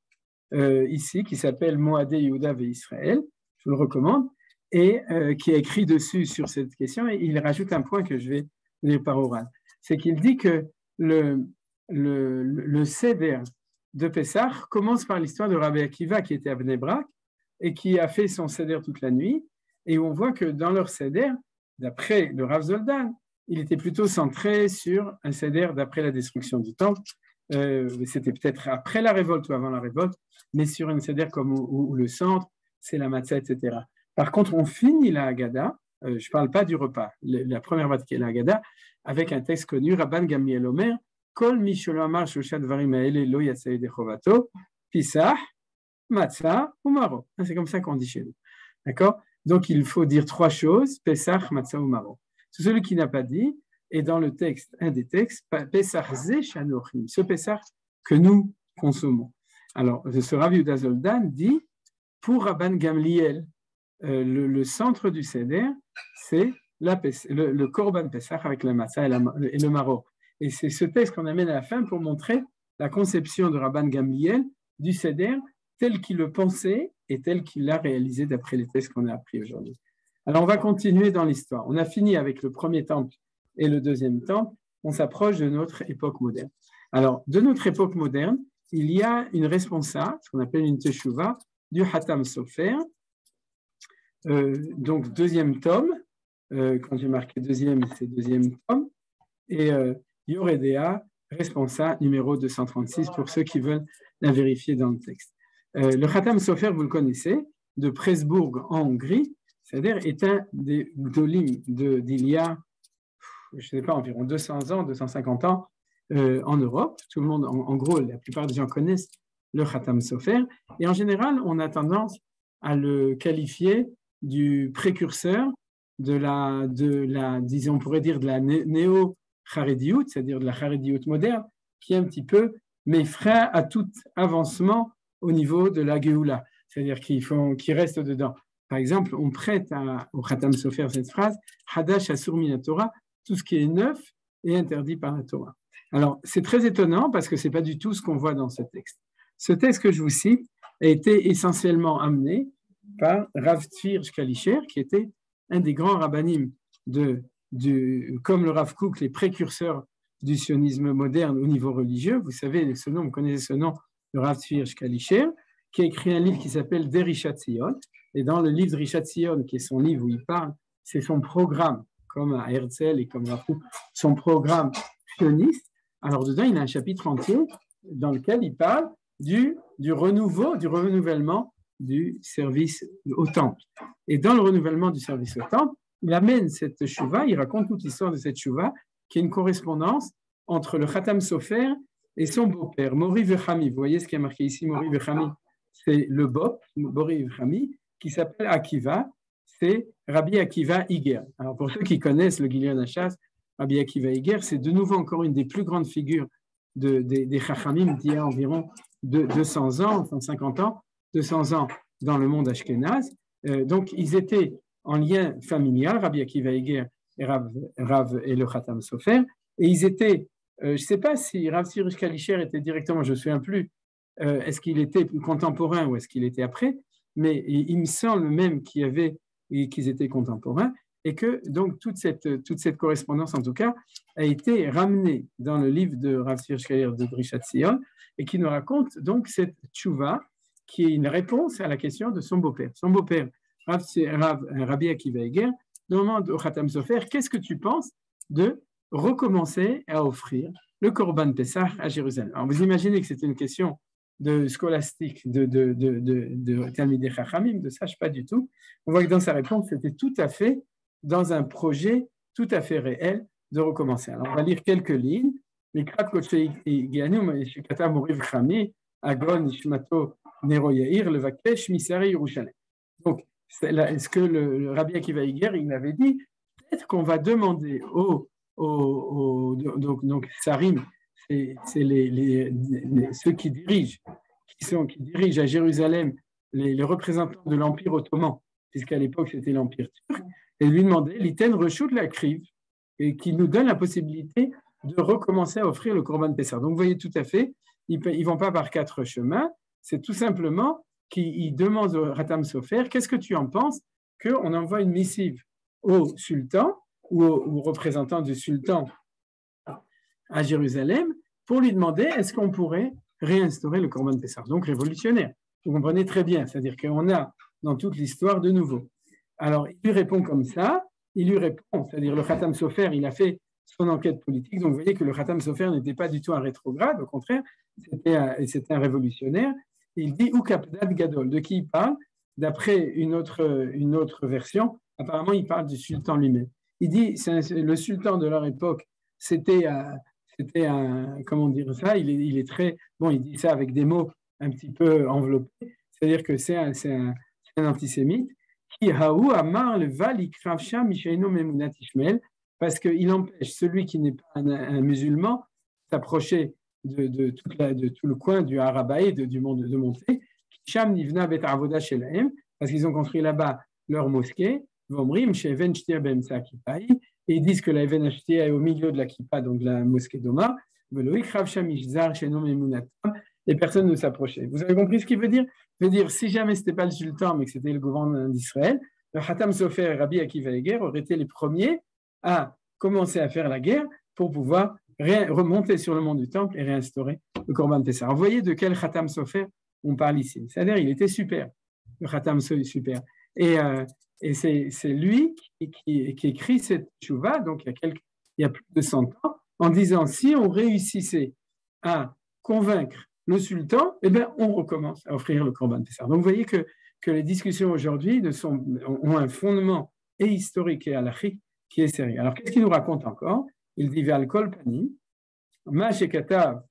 ici, qui s'appelle Moadé Yehuda ve Israël, je vous le recommande, et qui a écrit dessus sur cette question, et il rajoute un point que je vais lire par oral. C'est qu'il dit que le Seder de Pessah commence par l'histoire de Rabbi Akiva, qui était à Bnei Brak, et qui a fait son Seder toute la nuit, et on voit que dans leur Seder, d'après le Rav Zoldan, il était plutôt centré sur un Seder d'après la destruction du temple. C'était peut-être après la révolte ou avant la révolte, mais sur un Seder comme où le centre, c'est la matzah, etc. Par contre, on finit la Haggadah, je ne parle pas du repas, la première partie qui est la Haggadah, avec un texte connu, Rabban Gamliel Omer, Kol mi shelo amar shlosha dvarim haele lo yatzeh yedei chovato, pisah, matzah ou maro. C'est comme ça qu'on dit chez nous. D'accord ? Donc, il faut dire trois choses, Pesach, matzah ou maro. C'est celui qui n'a pas dit, et dans le texte, un des textes, Pesach ze shanochim, ce Pesach que nous consommons. Alors, ce Rav Yehuda Zoldan dit, pour Rabban Gamliel, le centre du Seder, c'est le Korban Pesach avec la matzah et le maro. Et c'est ce texte qu'on amène à la fin pour montrer la conception de Rabban Gamliel du Seder tel qu'il le pensait et tel qu'il l'a réalisé d'après les textes qu'on a appris aujourd'hui. Alors, on va continuer dans l'histoire. On a fini avec le premier temple et le deuxième temple. On s'approche de notre époque moderne. Alors, de notre époque moderne, il y a une responsa, ce qu'on appelle une teshuva, du Hatam Sofer. Donc, deuxième tome. Quand j'ai marqué deuxième, c'est deuxième tome. Et Yoredea, responsa numéro 236, pour ceux qui veulent la vérifier dans le texte. Le Hatam Sofer, vous le connaissez, de Presbourg en Hongrie, c'est-à-dire est un des dolim d'il y a, je ne sais pas, environ 200 ans, 250 ans en Europe. Tout le monde, en gros, la plupart des gens connaissent le Hatam Sofer. Et en général, on a tendance à le qualifier du précurseur de la disons, on pourrait dire de la néo-charédiout, c'est-à-dire de la charédiout moderne, qui est un petit peu mes freins à tout avancement au niveau de la Géoula, c'est-à-dire qu'ils restent dedans. Par exemple, on prête au Hatam Sofer cette phrase « Hadash asur min Torah », tout ce qui est neuf est interdit par la Torah. Alors, c'est très étonnant parce que ce n'est pas du tout ce qu'on voit dans ce texte. Ce texte que je vous cite a été essentiellement amené par Rav Tzfir Shkalisher, qui était un des grands rabbanim comme le Rav Kook, les précurseurs du sionisme moderne au niveau religieux. Vous savez, vous connaissez ce nom, le Rav Tzfir Shkalisher, qui a écrit un livre qui s'appelle Derishat Zion. Et dans le livre de Rishat Zion, qui est son livre où il parle, c'est son programme, comme à Herzl et comme Rav Kook, son programme sioniste. Alors dedans, il a un chapitre entier dans lequel il parle du renouvellement du service au temple. Et dans le renouvellement du service au temple, il amène cette chouva, il raconte toute l'histoire de cette chouva, qui est une correspondance entre le Hatam Sofer et son beau-père, Mori Vechami. Vous voyez ce qui est marqué ici, Mori Vechami, c'est le Bop, Mori Vechami, qui s'appelle Akiva, c'est Rabbi Akiva Iger. Alors pour ceux qui connaissent le Gilion Hachas, Rabbi Akiva Iger, c'est de nouveau encore une des plus grandes figures des Chachamim d'il y a environ 200 ans, 150 ans, 200 ans dans le monde ashkénaze. Donc, ils étaient en lien familial, Rabbi Akiva Eger et Rav et le Khatam Sofer, et ils étaient, je ne sais pas si Rav Cyrus Kalischer était directement, je ne me souviens plus, est-ce qu'il était contemporain ou est-ce qu'il était après, mais il me semble même qu'ils étaient contemporains, et que donc toute cette correspondance, en tout cas, a été ramenée dans le livre de Rav Cyrus Kalischer de Drishat Sion, et qui nous raconte donc cette tchouva, qui est une réponse à la question de son beau-père. Son beau-père, Rabbi Akiva Eger, demande au Khatam Sofer, qu'est-ce que tu penses de recommencer à offrir le Korban Pessah à Jérusalem? Alors, vous imaginez que c'était une question de scolastique, de Talmidei Chachamim, de sage pas du tout. On voit que dans sa réponse, c'était tout à fait dans un projet tout à fait réel de recommencer. Alors, on va lire quelques lignes. Mikrat Kodshe Igianu, Shekata Moriv Chami, Agon Ishmato Nero Yair, Levakesh Misari Yerushalem. Donc, ce que le Rabbi Akiva Eger, il avait dit, peut-être qu'on va demander donc Sarim, c'est ceux qui dirigent à Jérusalem les représentants de l'Empire ottoman, puisqu'à l'époque c'était l'Empire turc, et lui demander, l'Iten rechute la crive, et qui nous donne la possibilité de recommencer à offrir le Korban Pessah. Donc vous voyez tout à fait, ils ne vont pas par 4 chemins, c'est tout simplement qu'ils demandent au Khatam Sofer, qu'est-ce que tu en penses qu'on envoie une missive au sultan ou au représentant du sultan à Jérusalem pour lui demander est-ce qu'on pourrait réinstaurer le Korban Pessah. Donc révolutionnaire, vous comprenez très bien, c'est-à-dire qu'on a dans toute l'histoire de nouveau. Alors il lui répond comme ça, c'est-à-dire le Khatam Sofer, il a fait son enquête politique, donc vous voyez que le Khatam Sofer n'était pas du tout un rétrograde, au contraire, c'était un révolutionnaire. Il dit Ukapdad Gadol, de qui il parle? D'après une autre version, apparemment il parle du sultan lui-même. Il dit le sultan de leur époque, c'était un, comment dire ça, il est très, bon, il dit ça avec des mots un petit peu enveloppés, c'est-à-dire que c'est un antisémite, qui haou amar le vali kravsha mishaino memunat ishmael, parce qu'il empêche celui qui n'est pas un musulman d'approcher de tout le coin du Harabaï, du monde de montée, Sham Nivna Bet Avoda Shelahem, parce qu'ils ont construit là-bas leur mosquée, Vomrim, Sheven Shtia Bemsa Kippaï, et ils disent que la Even Shtia est au milieu de la Kippa, donc de la mosquée d'Omar, Veloïk Rav Sham Ishzar Shenom Emunatam, et personne ne s'approchait. Vous avez compris ce qu'il veut dire? Il veut dire, si jamais ce n'était pas le sultan, mais que c'était le gouvernement d'Israël, le Khatam Sofer et Rabbi Akiva Eger auraient été les premiers à commencer à faire la guerre pour pouvoir remonter sur le mont du temple et réinstaurer le Korban Pessah. Vous voyez de quel Khatam Sofer on parle ici. C'est-à-dire il était super, le Khatam Sofer super. Et c'est lui qui écrit cette tchouva, donc il y a plus de 100 ans, en disant si on réussissait à convaincre le sultan, eh bien on recommence à offrir le Korban Pessah. Donc vous voyez que les discussions aujourd'hui ont un fondement et historique et halachique qui est sérieux. Alors qu'est-ce qu'il nous raconte encore? Il dit Ve'al kol panim, ma shekatav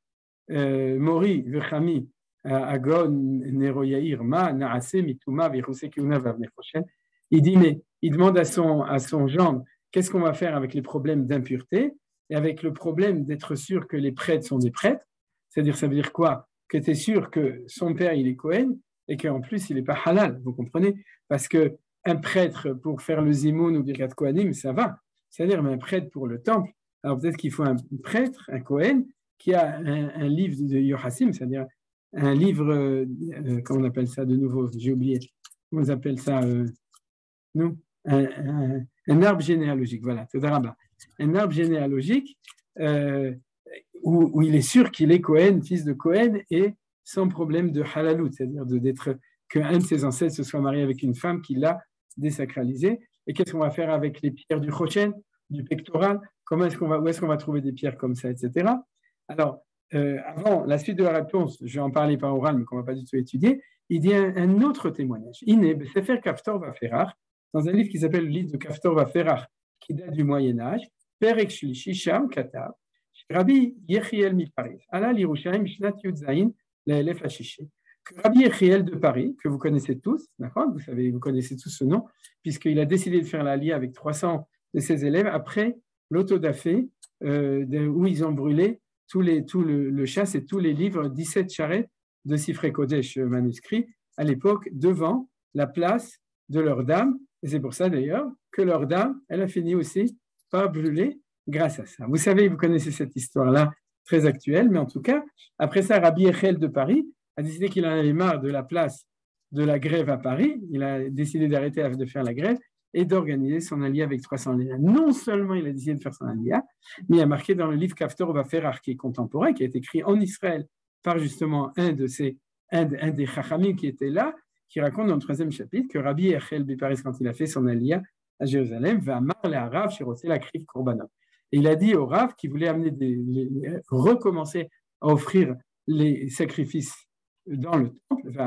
mori v'chami agon nero yair ma naase mituma v'chose kiuna v'avne choshen. Il dit mais il demande à son gendre qu'est-ce qu'on va faire avec les problèmes d'impureté et avec le problème d'être sûr que les prêtres sont des prêtres. C'est-à-dire ça veut dire quoi? Que tu es sûr que son père il est Cohen et qu'en plus il n'est pas halal, vous comprenez? Parce que un prêtre pour faire le zimoun ou birkat kohanim, ça va. C'est-à-dire mais un prêtre pour le temple. Alors peut-être qu'il faut un prêtre, un Cohen, qui a un livre de Yochassim, c'est-à-dire un livre, comment on appelle ça de nouveau? J'ai oublié. Comment on appelle ça nous un arbre généalogique, voilà, un arbre généalogique où il est sûr qu'il est Cohen, fils de Cohen, et sans problème de halalout, c'est-à-dire qu'un de ses ancêtres se soit marié avec une femme qui l'a désacralisé. Et qu'est-ce qu'on va faire avec les pierres du Chochen, du pectoral? Où est-ce qu'on va trouver des pierres comme ça, etc. Alors, avant la suite de la réponse, je vais en parler par oral, mais qu'on ne va pas du tout étudier, il y a un autre témoignage. Ineb, Sefer Kaftor Vaferach, dans un livre qui s'appelle le livre de Kaftor Vaferach, qui date du Moyen-Âge, Perek Shlishi Sham Katav, Rabbi Yechiel Miparis, Ala l'Yerushalayim Shnat Yudzaïn, l'Elef Hashishi. Rabbi Yechiel de Paris, que vous connaissez tous, d'accord? Vous connaissez tous ce nom, puisqu'il a décidé de faire l'Aliyah avec 300 de ses élèves après l'autodafé, où ils ont brûlé tout le chasse et tous les livres, 17 charrettes de Sifrei Kodesh manuscrits à l'époque devant la place de leur dame. Et c'est pour ça d'ailleurs que leur dame, elle a fini aussi par brûler grâce à ça. Vous savez, vous connaissez cette histoire-là, très actuelle, mais en tout cas, après ça, Rabbi Echel de Paris a décidé qu'il en avait marre de la place de la grève à Paris. Il a décidé d'arrêter de faire la grève et d'organiser son aliyah avec 300 aliyah. Non seulement il a décidé de faire son aliyah, mais il a marqué dans le livre Kaftor Vaferach, qui est contemporain, qui a été écrit en Israël par justement un des Chachamim qui était là, qui raconte dans le 3e chapitre que Rabbi Echel de Paris, quand il a fait son aliyah à Jérusalem, va marler à Rav Shiroté la kriv korbanot. Et il a dit au Rav qui voulait recommencer à offrir les sacrifices dans le temple, il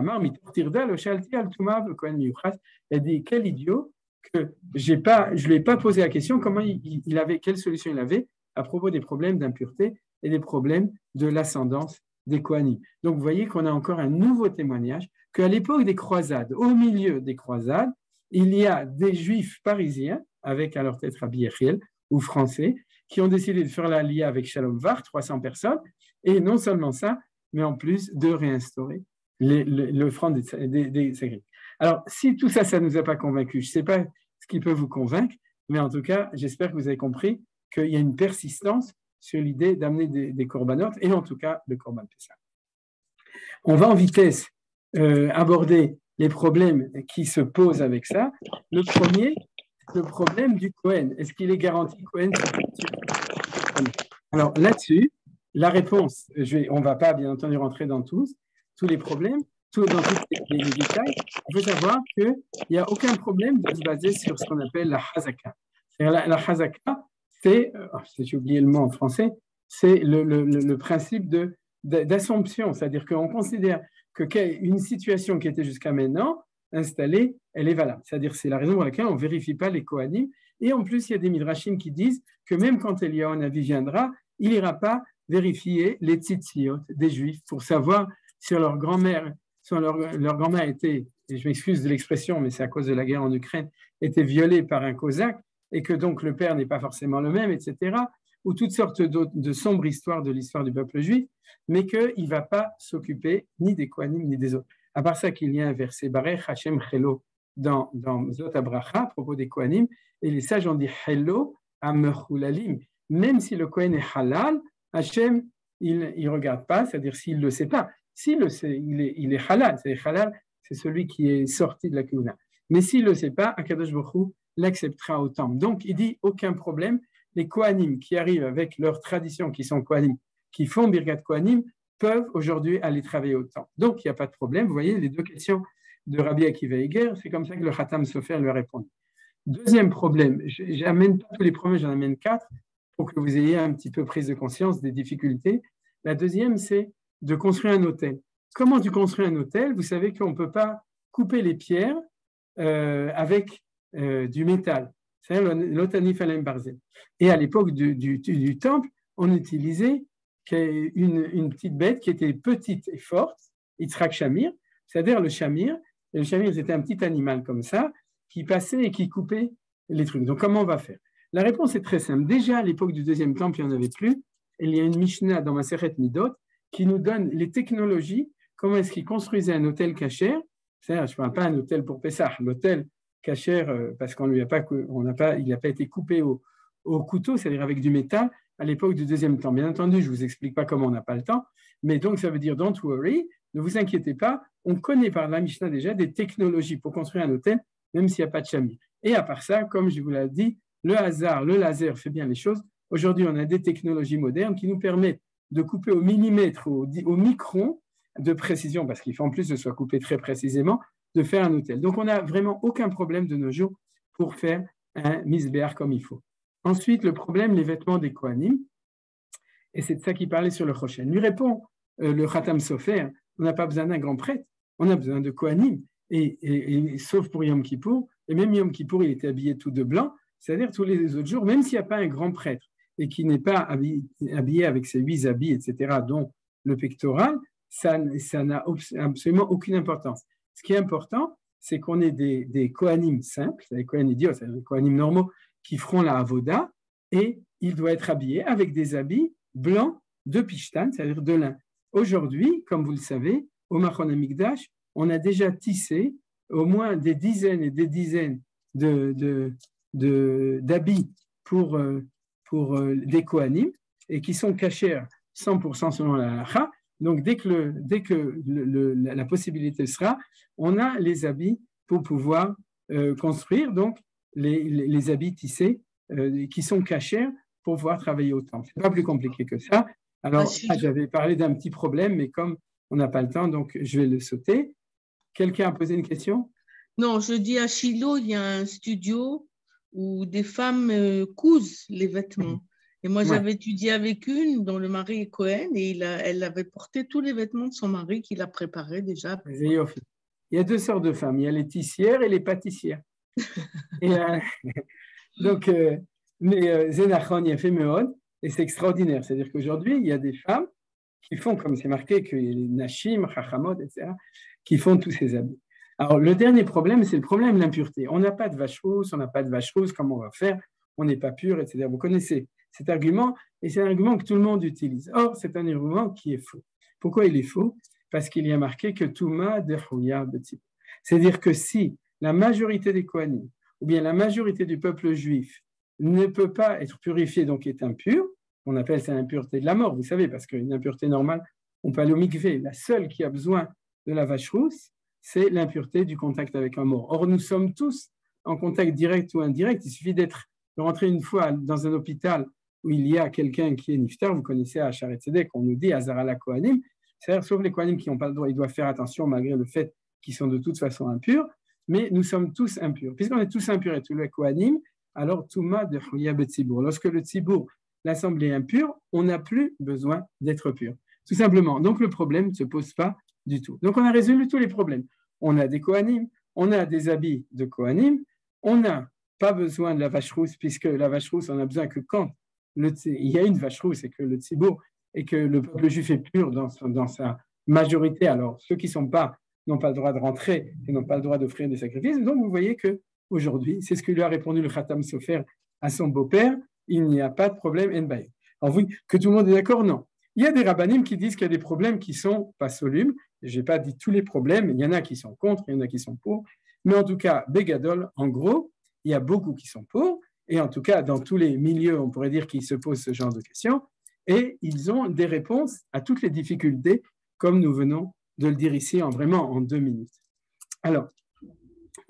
a dit quel idiot que je ne lui ai pas posé la question comment il avait, quelle solution il avait à propos des problèmes d'impureté et des problèmes de l'ascendance des Kohanim. Donc vous voyez qu'on a encore un nouveau témoignage qu'à l'époque des croisades, au milieu des croisades, il y a des juifs parisiens, avec à leur tête Rabbi Yechiel, ou français, qui ont décidé de faire l'aliyah avec Shalom Var, 300 personnes, et non seulement ça, mais en plus de réinstaurer l'offrande des sacrifices. Alors, si tout ça, ça ne nous a pas convaincus, je ne sais pas ce qui peut vous convaincre, mais en tout cas, j'espère que vous avez compris qu'il y a une persistance sur l'idée d'amener des corbanotes, et en tout cas, le corban Pessah. On va en vitesse aborder les problèmes qui se posent avec ça. Le premier, le problème du Kohen. Est-ce qu'il est garanti Kohen? Alors là-dessus, la réponse, on ne va pas bien entendu rentrer dans tous les problèmes, dans tous les détails. Il faut savoir qu'il n'y a aucun problème de se baser sur ce qu'on appelle la Hazaka. La Hazaka, j'ai oublié le mot en français, c'est le principe d'assomption, c'est-à-dire qu'on considère qu'une situation qui était jusqu'à maintenant installée, elle est valable. C'est-à-dire c'est la raison pour laquelle on ne vérifie pas les Kohanim. Et en plus, il y a des Midrashim qui disent que même quand Eliyahu Hanavi viendra, il n'ira pas vérifier les tzitziot des Juifs pour savoir si leur grand-mère était, et je m'excuse de l'expression, mais c'est à cause de la guerre en Ukraine, était violée par un Cosaque, et que donc le père n'est pas forcément le même, etc., ou toutes sortes de sombres histoires de l'histoire du peuple juif, mais qu'il ne va pas s'occuper ni des Kohanim ni des autres. À part ça qu'il y a un verset, Barech Hashem Chelo, dans Zot Abracha, à propos des Kohanim, et les sages ont dit Chelo Amechulalim. Même si le Kohen est halal, Hashem, il ne regarde pas, c'est-à-dire s'il ne le sait pas. S'il le sait, il est halal. C'est halal, c'est celui qui est sorti de la Kehuna. Mais s'il ne le sait pas, Akadosh Baruch Hu l'acceptera au temple. Donc, il dit aucun problème. Les Kohanim qui arrivent avec leurs traditions, qui sont Kohanim, qui font Birkat Kohanim, peuvent aujourd'hui aller travailler au temple. Donc, il n'y a pas de problème. Vous voyez, les deux questions de Rabbi Akiva Eger, c'est comme ça que le Khatam Sofer lui a répondu. Deuxième problème, j'amène pas tous les problèmes, j'en amène 4 pour que vous ayez un petit peu prise de conscience des difficultés. La deuxième, c'est de construire un autel. Comment tu construis un autel? Vous savez qu'on ne peut pas couper les pierres avec du métal. C'est l'otanif alem barzel. Et à l'époque du temple, on utilisait une petite bête qui était petite et forte, Yitzhak Shamir, c'est-à-dire le Shamir. Et le Shamir, c'était un petit animal comme ça, qui passait et qui coupait les trucs. Donc, comment on va faire? La réponse est très simple. Déjà, à l'époque du deuxième temple, il n'y en avait plus. Et il y a une Mishnah dans Masechet Midot qui nous donne les technologies, comment est-ce qu'ils construisaient un hôtel cachère. C'est-à-dire, je ne parle pas d'un hôtel pour Pessah, l'hôtel cachère, parce qu'il n'a pas été coupé au couteau, c'est-à-dire avec du métal, à l'époque du deuxième temple. Bien entendu, je ne vous explique pas comment on n'a pas le temps, mais donc ça veut dire don't worry, ne vous inquiétez pas, on connaît par la Mishnah déjà des technologies pour construire un hôtel, même s'il n'y a pas de Shamir. Et à part ça, comme je vous l'ai dit, le laser fait bien les choses. Aujourd'hui, on a des technologies modernes qui nous permettent de couper au millimètre, au micron de précision, parce qu'il faut en plus que ce soit coupé très précisément, de faire un hôtel. Donc, on n'a vraiment aucun problème de nos jours pour faire un misbéar comme il faut. Ensuite, le problème, les vêtements des Kohanim, et c'est de ça qu'il parlait sur le Choshen. Lui répond le Khatam Sofer, on n'a pas besoin d'un grand prêtre, on a besoin de Kohanim, et sauf pour Yom Kippour, et même Yom Kippour, il était habillé tout de blanc, c'est-à-dire tous les autres jours, même s'il n'y a pas un grand prêtre, et qui n'est pas habillé avec ses 8 habits, etc., dont le pectoral, ça n'a absolument aucune importance. Ce qui est important, c'est qu'on ait des Kohanim simples, des Kohanim idiots, c'est-à-dire des Kohanim normaux, qui feront la avoda, et il doit être habillé avec des habits blancs de pishtan, c'est-à-dire de lin. Aujourd'hui, comme vous le savez, au Machon HaMikdash, on a déjà tissé au moins des dizaines et des dizaines d'habits pour des Kohanim et qui sont cachés 100% selon la halakha. Donc, dès que la possibilité sera, on a les habits pour pouvoir construire donc les habits tissés qui sont cachés pour pouvoir travailler au temple. Ce n'est pas plus compliqué que ça. Alors, j'avais parlé d'un petit problème, mais comme on n'a pas le temps, donc je vais le sauter. Quelqu'un a posé une question? Non, je dis à Shiloh, il y a un studio où des femmes cousent les vêtements. Et moi, j'avais étudié avec une dont le mari est Cohen et elle avait porté tous les vêtements de son mari qu'il a préparés déjà. Il y a deux sortes de femmes. Il y a les tissières et les pâtissières. Donc, Zénachon y a fait Meod et c'est extraordinaire. C'est-à-dire qu'aujourd'hui, il y a des femmes qui font, comme c'est marqué, que les Nashim, Chachamot, etc., qui font tous ces habits. Alors, le dernier problème, c'est le problème de l'impureté. On n'a pas de vache rousse, comment on va faire? On n'est pas pur, etc. Vous connaissez cet argument, et c'est un argument que tout le monde utilise. Or, c'est un argument qui est faux. Pourquoi il est faux? Parce qu'il y a marqué que Touma dechouya betzibur. C'est-à-dire que si la majorité des Kohanim, ou bien la majorité du peuple juif, ne peut pas être purifié, donc est impur, on appelle ça l'impureté de la mort, vous savez, parce qu'une impureté normale, on peut aller au mikvé. La seule qui a besoin de la vache rousse, c'est l'impureté du contact avec un mort. Or, nous sommes tous en contact direct ou indirect. Il suffit de rentrer une fois dans un hôpital où il y a quelqu'un qui est niftar, vous connaissez à Sharet Tzedek, on nous dit Hazara la Kohanim, c'est-à-dire sauf les Kohanim qui n'ont pas le droit, ils doivent faire attention malgré le fait qu'ils sont de toute façon impurs, mais nous sommes tous impurs. Puisqu'on est tous impurs et tous les Kohanim, alors Touma de Chouya Betzibour. Lorsque le Tzibour, l'assemblée est impure, on n'a plus besoin d'être pur. Tout simplement. Donc le problème ne se pose pas du tout. Donc on a résolu tous les problèmes. On a des Kohanim, on a des habits de Kohanim, on n'a pas besoin de la vache rousse, puisque la vache rousse, on a besoin que quand il y a une vache rousse et que le Tzibour et que le peuple juif est pur dans sa majorité, alors ceux qui n'ont pas le droit de rentrer et n'ont pas le droit d'offrir des sacrifices. Donc vous voyez qu'aujourd'hui, c'est ce que lui a répondu le Khatam Sofer à son beau-père, il n'y a pas de problème. Alors vous, que tout le monde est d'accord? Non. Il y a des rabbanim qui disent qu'il y a des problèmes qui ne sont pas solubles. Je n'ai pas dit tous les problèmes, il y en a qui sont contre, il y en a qui sont pour. Mais en tout cas, Bégadol, en gros, il y a beaucoup qui sont pour. Et en tout cas, dans tous les milieux, on pourrait dire qu'ils se posent ce genre de questions. Et ils ont des réponses à toutes les difficultés, comme nous venons de le dire ici en 2 minutes. Alors,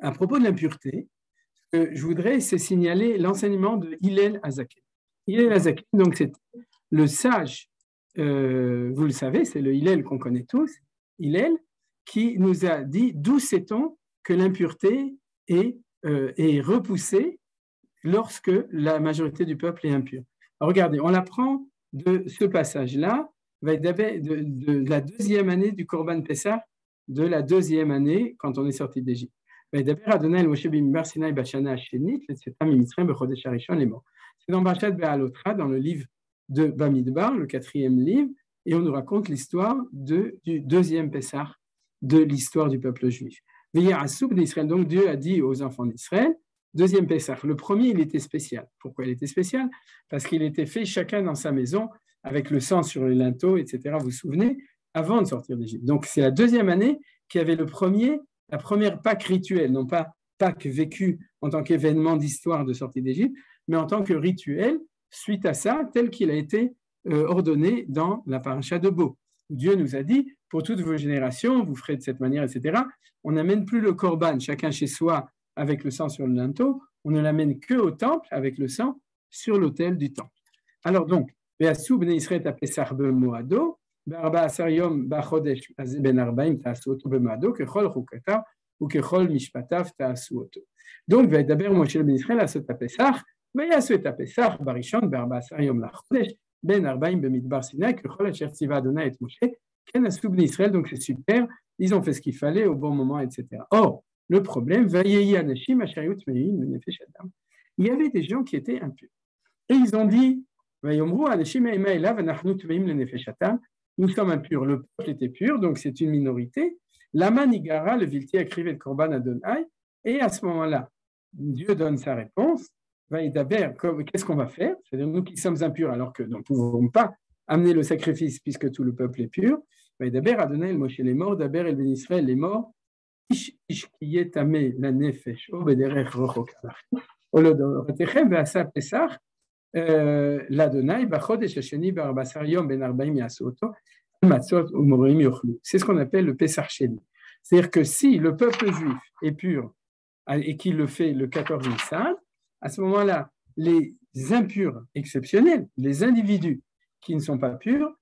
à propos de l'impureté, ce que je voudrais, c'est signaler l'enseignement de Hillel Azaken. Hillel Azaken, donc c'est le sage, vous le savez, c'est le Hillel qu'on connaît tous, Hillel, qui nous a dit d'où sait-on que l'impureté est repoussée lorsque la majorité du peuple est impure. Alors, regardez, on l'apprend de ce passage-là, de la 2e année du Korban Pessah, de la 2e année quand on est sorti d'Égypte. C'est dans Parashat Be'alotra, dans le livre de Bamidbar, le 4e livre, et on nous raconte l'histoire du 2e Pessah de l'histoire du peuple juif. Donc Dieu a dit aux enfants d'Israël, 2e Pessah. Le premier, il était spécial. Pourquoi il était spécial? Parce qu'il était fait chacun dans sa maison, avec le sang sur les linteaux, etc. Vous vous souvenez, avant de sortir d'Égypte. Donc c'est la 2e année qui avait la première Pâque rituelle, non pas Pâque vécue en tant qu'événement d'histoire de sortie d'Égypte, mais en tant que rituel, suite à ça, tel qu'il a été ordonné dans la paracha de Bo. Dieu nous a dit, pour toutes vos générations, vous ferez de cette manière, etc. On n'amène plus le korban, chacun chez soi, avec le sang sur le linteau, on ne l'amène que au temple, avec le sang sur l'autel du temple. Alors donc, Ve'asu bnei Israël à Pesach b'moado, ב-14 יום בחודש בין 40 תעשו אותו במועדו, ככל חוקותיו וככל משפטיו תעשו אותו. Donc, וידבר משה בן ישראל לעשות את הפסח, ויעשו את הפסח בראשון ב-14 יום לחודש, בין 40 במדבר סיני, ככל אשר ציווה אדוני את משה, כן עשו בני ישראל, donc c'est super, ils ont fait ce qu'il fallait au bon moment, etc. Or, le problème, ויהי אנשים אשר היו טמאים לנפש אדם. Il y avait des gens qui étaient impurs. Et ils ont dit, ויאמרו אנשים האלה אליו, אנחנו טמאים לנפש אדם, nous sommes impurs, le peuple était pur, donc c'est une minorité. Lama Nigara, le Vilti a crié le Korban Adonai, et à ce moment-là, Dieu donne sa réponse. Qu'est-ce qu'on va faire? C'est-à-dire nous qui sommes impurs, alors que nous ne pouvons pas amener le sacrifice puisque tout le peuple est pur. Vaïdaber Adonai el Moshe les morts, Daber el Ben Israël les morts, Ish Ish qui est tamé la nefesh, Obederech Rochokalach. Olodorotechem ve'asa Pesach, l'Adonai, Bachodesh Hasheni Barbasar Yom Ben Arbaim Yasoto, Matzot Umorim Yochlu. C'est ce qu'on appelle le Pesach Sheni. C'est-à-dire que si le peuple juif est pur et qu'il le fait le 14 Nissan, à ce moment-là, les impurs exceptionnels, les individus qui ne sont pas purs,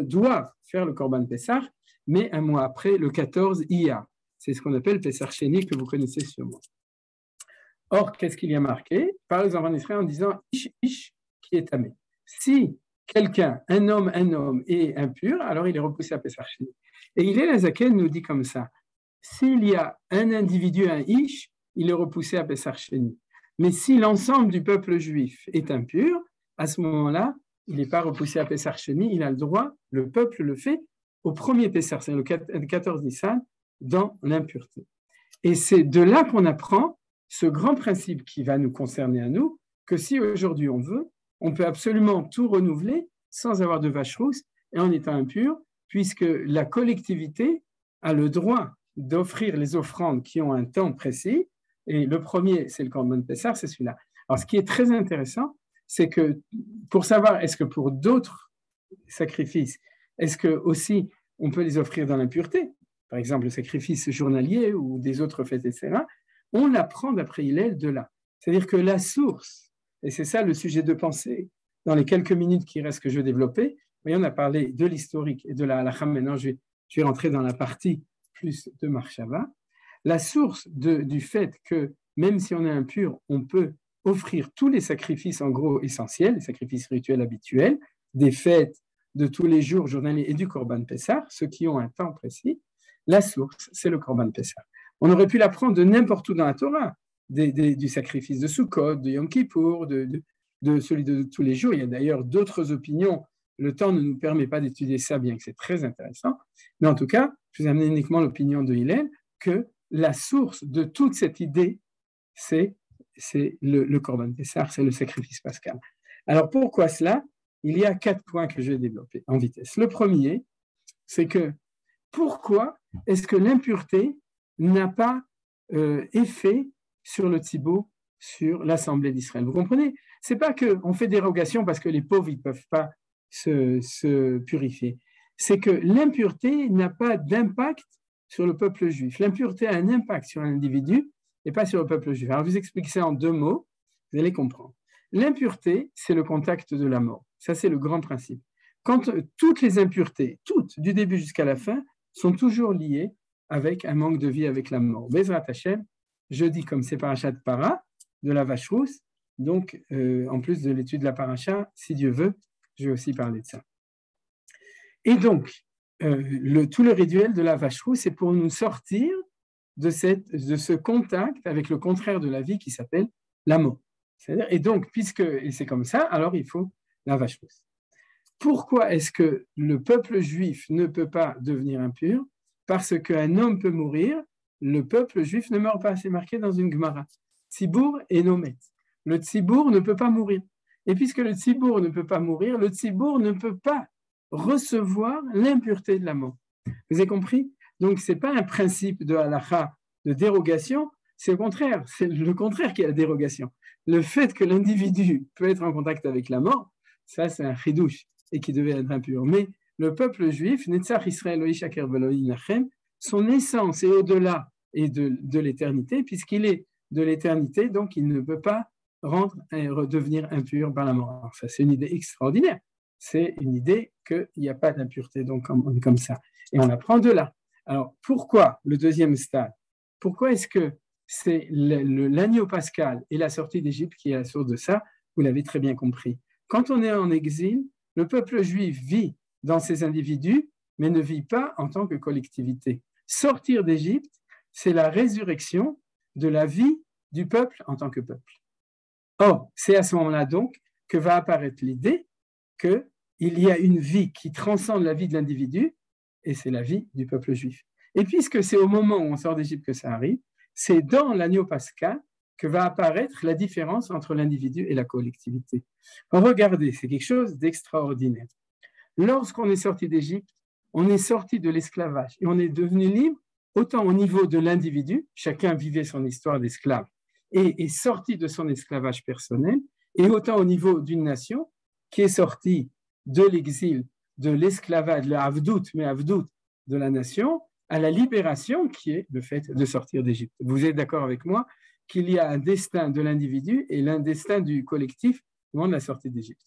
doivent faire le Korban Pessah, mais un mois après, le 14 Iyar. C'est ce qu'on appelle Pessah Sheni que vous connaissez sûrement. Or, qu'est-ce qu'il y a marqué par les enfants d'Israël en disant Ish Ish qui est tamé. Si quelqu'un, un homme est impur, alors il est repoussé à Pessah Sheni. Et Hillel Hazaken nous dit comme ça, s'il y a un individu, un Ish, il est repoussé à Pessah Sheni. Mais si l'ensemble du peuple juif est impur, à ce moment-là, il n'est pas repoussé à Pessah Sheni, il a le droit, le peuple le fait au premier Pessah, c'est le 14 Nissan, dans l'impureté. Et c'est de là qu'on apprend ce grand principe qui va nous concerner à nous, que si aujourd'hui on veut, on peut absolument tout renouveler sans avoir de vache rousse et en étant impur, puisque la collectivité a le droit d'offrir les offrandes qui ont un temps précis, et le premier, c'est le Korban Pessah, c'est celui-là. Alors, ce qui est très intéressant, c'est que pour savoir est-ce que pour d'autres sacrifices, est-ce que aussi on peut les offrir dans l'impureté, par exemple le sacrifice journalier ou des autres fêtes, etc., on l'apprend d'après Hillel de là. C'est-à-dire que la source, et c'est ça le sujet de pensée, dans les quelques minutes qui restent que je vais développer, mais on a parlé de l'historique et de la halakha, maintenant je vais rentrer dans la partie plus de Marshava. La source du fait que même si on est impur, on peut offrir tous les sacrifices en gros essentiels, les sacrifices rituels habituels, des fêtes de tous les jours journaliers et du Korban Pessah, ceux qui ont un temps précis, la source, c'est le Korban Pessah. On aurait pu l'apprendre de n'importe où dans la Torah, du sacrifice de Sukkot, de Yom Kippour, de celui de tous les jours. Il y a d'ailleurs d'autres opinions. Le temps ne nous permet pas d'étudier ça, bien que c'est très intéressant. Mais en tout cas, je vous amène uniquement l'opinion de Hillel, que la source de toute cette idée, c'est le Korban Pessah, c'est le sacrifice pascal. Alors pourquoi cela? Il y a 4 points que je vais développer en vitesse. Le premier, c'est que pourquoi est-ce que l'impureté n'a pas effet sur le tzibur, sur l'Assemblée d'Israël? Vous comprenez? Ce n'est pas qu'on fait dérogation parce que les pauvres ne peuvent pas se purifier. C'est que l'impureté n'a pas d'impact sur le peuple juif. L'impureté a un impact sur l'individu et pas sur le peuple juif. Alors, je vous explique ça en 2 mots, vous allez comprendre. L'impureté, c'est le contact de la mort. Ça, c'est le grand principe. Quand toutes les impuretés, toutes, du début jusqu'à la fin, sont toujours liées avec un manque de vie, avec la mort. Bezrat Hashem, je dis comme c'est parachat para, de la vache rousse, donc en plus de l'étude de la paracha, si Dieu veut, je vais aussi parler de ça. Et donc, tout le rituel de la vache rousse, c'est pour nous sortir de ce contact avec le contraire de la vie qui s'appelle la mort. C'est-à-dire, et donc, puisque c'est comme ça, alors il faut la vache rousse. Pourquoi est-ce que le peuple juif ne peut pas devenir impur? Parce qu'un homme peut mourir, le peuple juif ne meurt pas. C'est marqué dans une Gemara. Tzibour et Nomet. Le Tzibour ne peut pas mourir. Et puisque le Tzibour ne peut pas mourir, le Tzibour ne peut pas recevoir l'impureté de la mort. Vous avez compris? Donc, ce n'est pas un principe de halakha, de dérogation, c'est le contraire qui est la dérogation. Le fait que l'individu peut être en contact avec la mort, ça c'est un chidouche et qui devait être impur. Mais le peuple juif, Netzach Israël Oishaker Veloï Nachem, son essence est au-delà et de l'éternité, puisqu'il est de l'éternité, donc il ne peut pas devenir impur par la mort. Alors, ça, c'est une idée extraordinaire. C'est une idée qu'il n'y a pas d'impureté, donc on est comme ça. Et on apprend de là. Alors, pourquoi le deuxième stade? Pourquoi est-ce que c'est l'agneau pascal et la sortie d'Égypte qui est la source de ça? Vous l'avez très bien compris. Quand on est en exil, le peuple juif vit dans ses individus, mais ne vit pas en tant que collectivité. Sortir d'Égypte, c'est la résurrection de la vie du peuple en tant que peuple. Or, c'est à ce moment-là donc que va apparaître l'idée qu'il y a une vie qui transcende la vie de l'individu, et c'est la vie du peuple juif. Et puisque c'est au moment où on sort d'Égypte que ça arrive, c'est dans l'agneau pascal que va apparaître la différence entre l'individu et la collectivité. Regardez, c'est quelque chose d'extraordinaire. Lorsqu'on est sorti d'Égypte, on est sorti de l'esclavage et on est devenu libre, autant au niveau de l'individu, chacun vivait son histoire d'esclave et est sorti de son esclavage personnel, et autant au niveau d'une nation qui est sortie de l'exil, de l'esclavage, le avdout, mais avdout de la nation, à la libération qui est le fait de sortir d'Égypte. Vous êtes d'accord avec moi qu'il y a un destin de l'individu et un destin du collectif au moment de la sortie d'Égypte.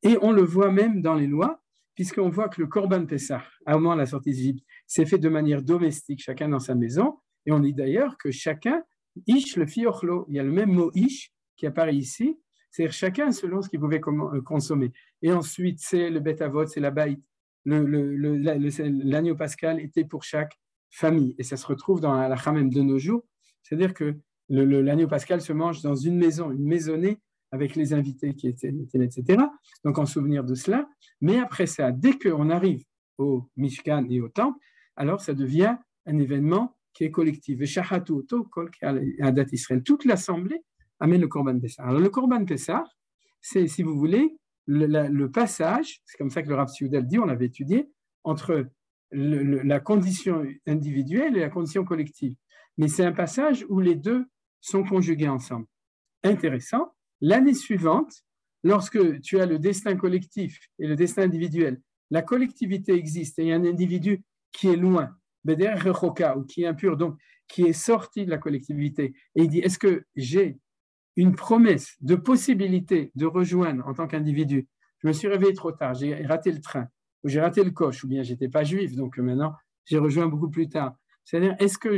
Et on le voit même dans les lois, puisqu'on voit que le Korban Pessah, au moment de la sortie d'Égypte, c'est fait de manière domestique, chacun dans sa maison. Et on dit d'ailleurs que chacun, ish le fiochlo, il y a le même mot ish qui apparaît ici, c'est-à-dire chacun selon ce qu'il pouvait consommer. Et ensuite, c'est le bet avot, c'est la baït. L'agneau pascal était pour chaque famille. Et ça se retrouve dans la même de nos jours. C'est-à-dire que l'agneau pascal se mange dans une maison, une maisonnée, avec les invités qui étaient, etc. Donc, en souvenir de cela. Mais après ça, dès qu'on arrive au Mishkan et au Temple, alors ça devient un événement qui est collectif. Toute l'assemblée amène le Korban Pessah. Alors, le Korban Pessah, c'est, si vous voulez, le passage, c'est comme ça que le Rav Tzviudel dit, on l'avait étudié, entre la condition individuelle et la condition collective. Mais c'est un passage où les deux sont conjugués ensemble. Intéressant. L'année suivante, lorsque tu as le destin collectif et le destin individuel, la collectivité existe et il y a un individu qui est loin, ou qui est impur, donc qui est sorti de la collectivité, et il dit, est-ce que j'ai une promesse de possibilité de rejoindre en tant qu'individu? Je me suis réveillé trop tard, j'ai raté le train, ou j'ai raté le coche, ou bien je n'étais pas juif, donc maintenant j'ai rejoint beaucoup plus tard. C'est-à-dire, est-ce que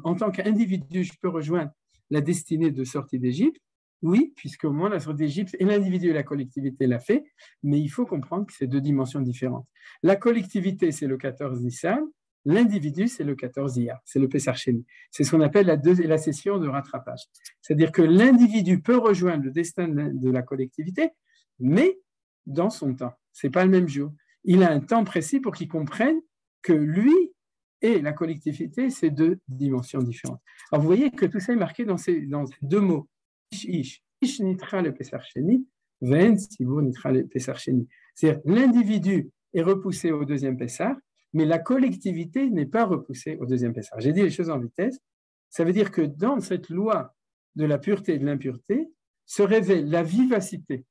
en tant qu'individu, je peux rejoindre la destinée de sortie d'Égypte? Oui, puisque au moment de la sortie d'Égypte, et l'individu et la collectivité l'a fait, mais il faut comprendre que c'est deux dimensions différentes. La collectivité, c'est le 14 Nissan, l'individu, c'est le 14 Iyar, c'est le Pessar Sheni. C'est ce qu'on appelle la session de rattrapage. C'est-à-dire que l'individu peut rejoindre le destin de la collectivité, mais dans son temps. Ce n'est pas le même jour. Il a un temps précis pour qu'il comprenne que lui et la collectivité, c'est deux dimensions différentes. Alors, vous voyez que tout ça est marqué dans ces deux mots. Ish nitra le Pessar Sheni, ven sibur nitra le Pessar Sheni. C'est-à-dire l'individu est repoussé au deuxième Pessar, mais la collectivité n'est pas repoussée au deuxième Pessar. J'ai dit les choses en vitesse. Ça veut dire que dans cette loi de la pureté et de l'impureté se révèle la vivacité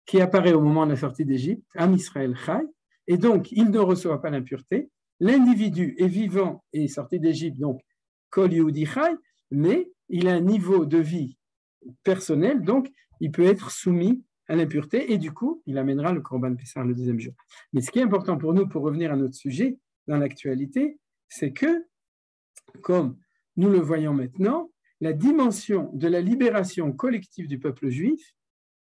qui apparaît au moment de la sortie d'Égypte, Am Israël Chai, et donc il ne reçoit pas l'impureté. L'individu est vivant et sorti d'Égypte, donc Kol Yehudi Chai, mais il a un niveau de vie personnel, donc il peut être soumis à l'impureté et du coup, il amènera le Korban Pessah le deuxième jour. Mais ce qui est important pour nous, pour revenir à notre sujet dans l'actualité, c'est que, comme nous le voyons maintenant, la dimension de la libération collective du peuple juif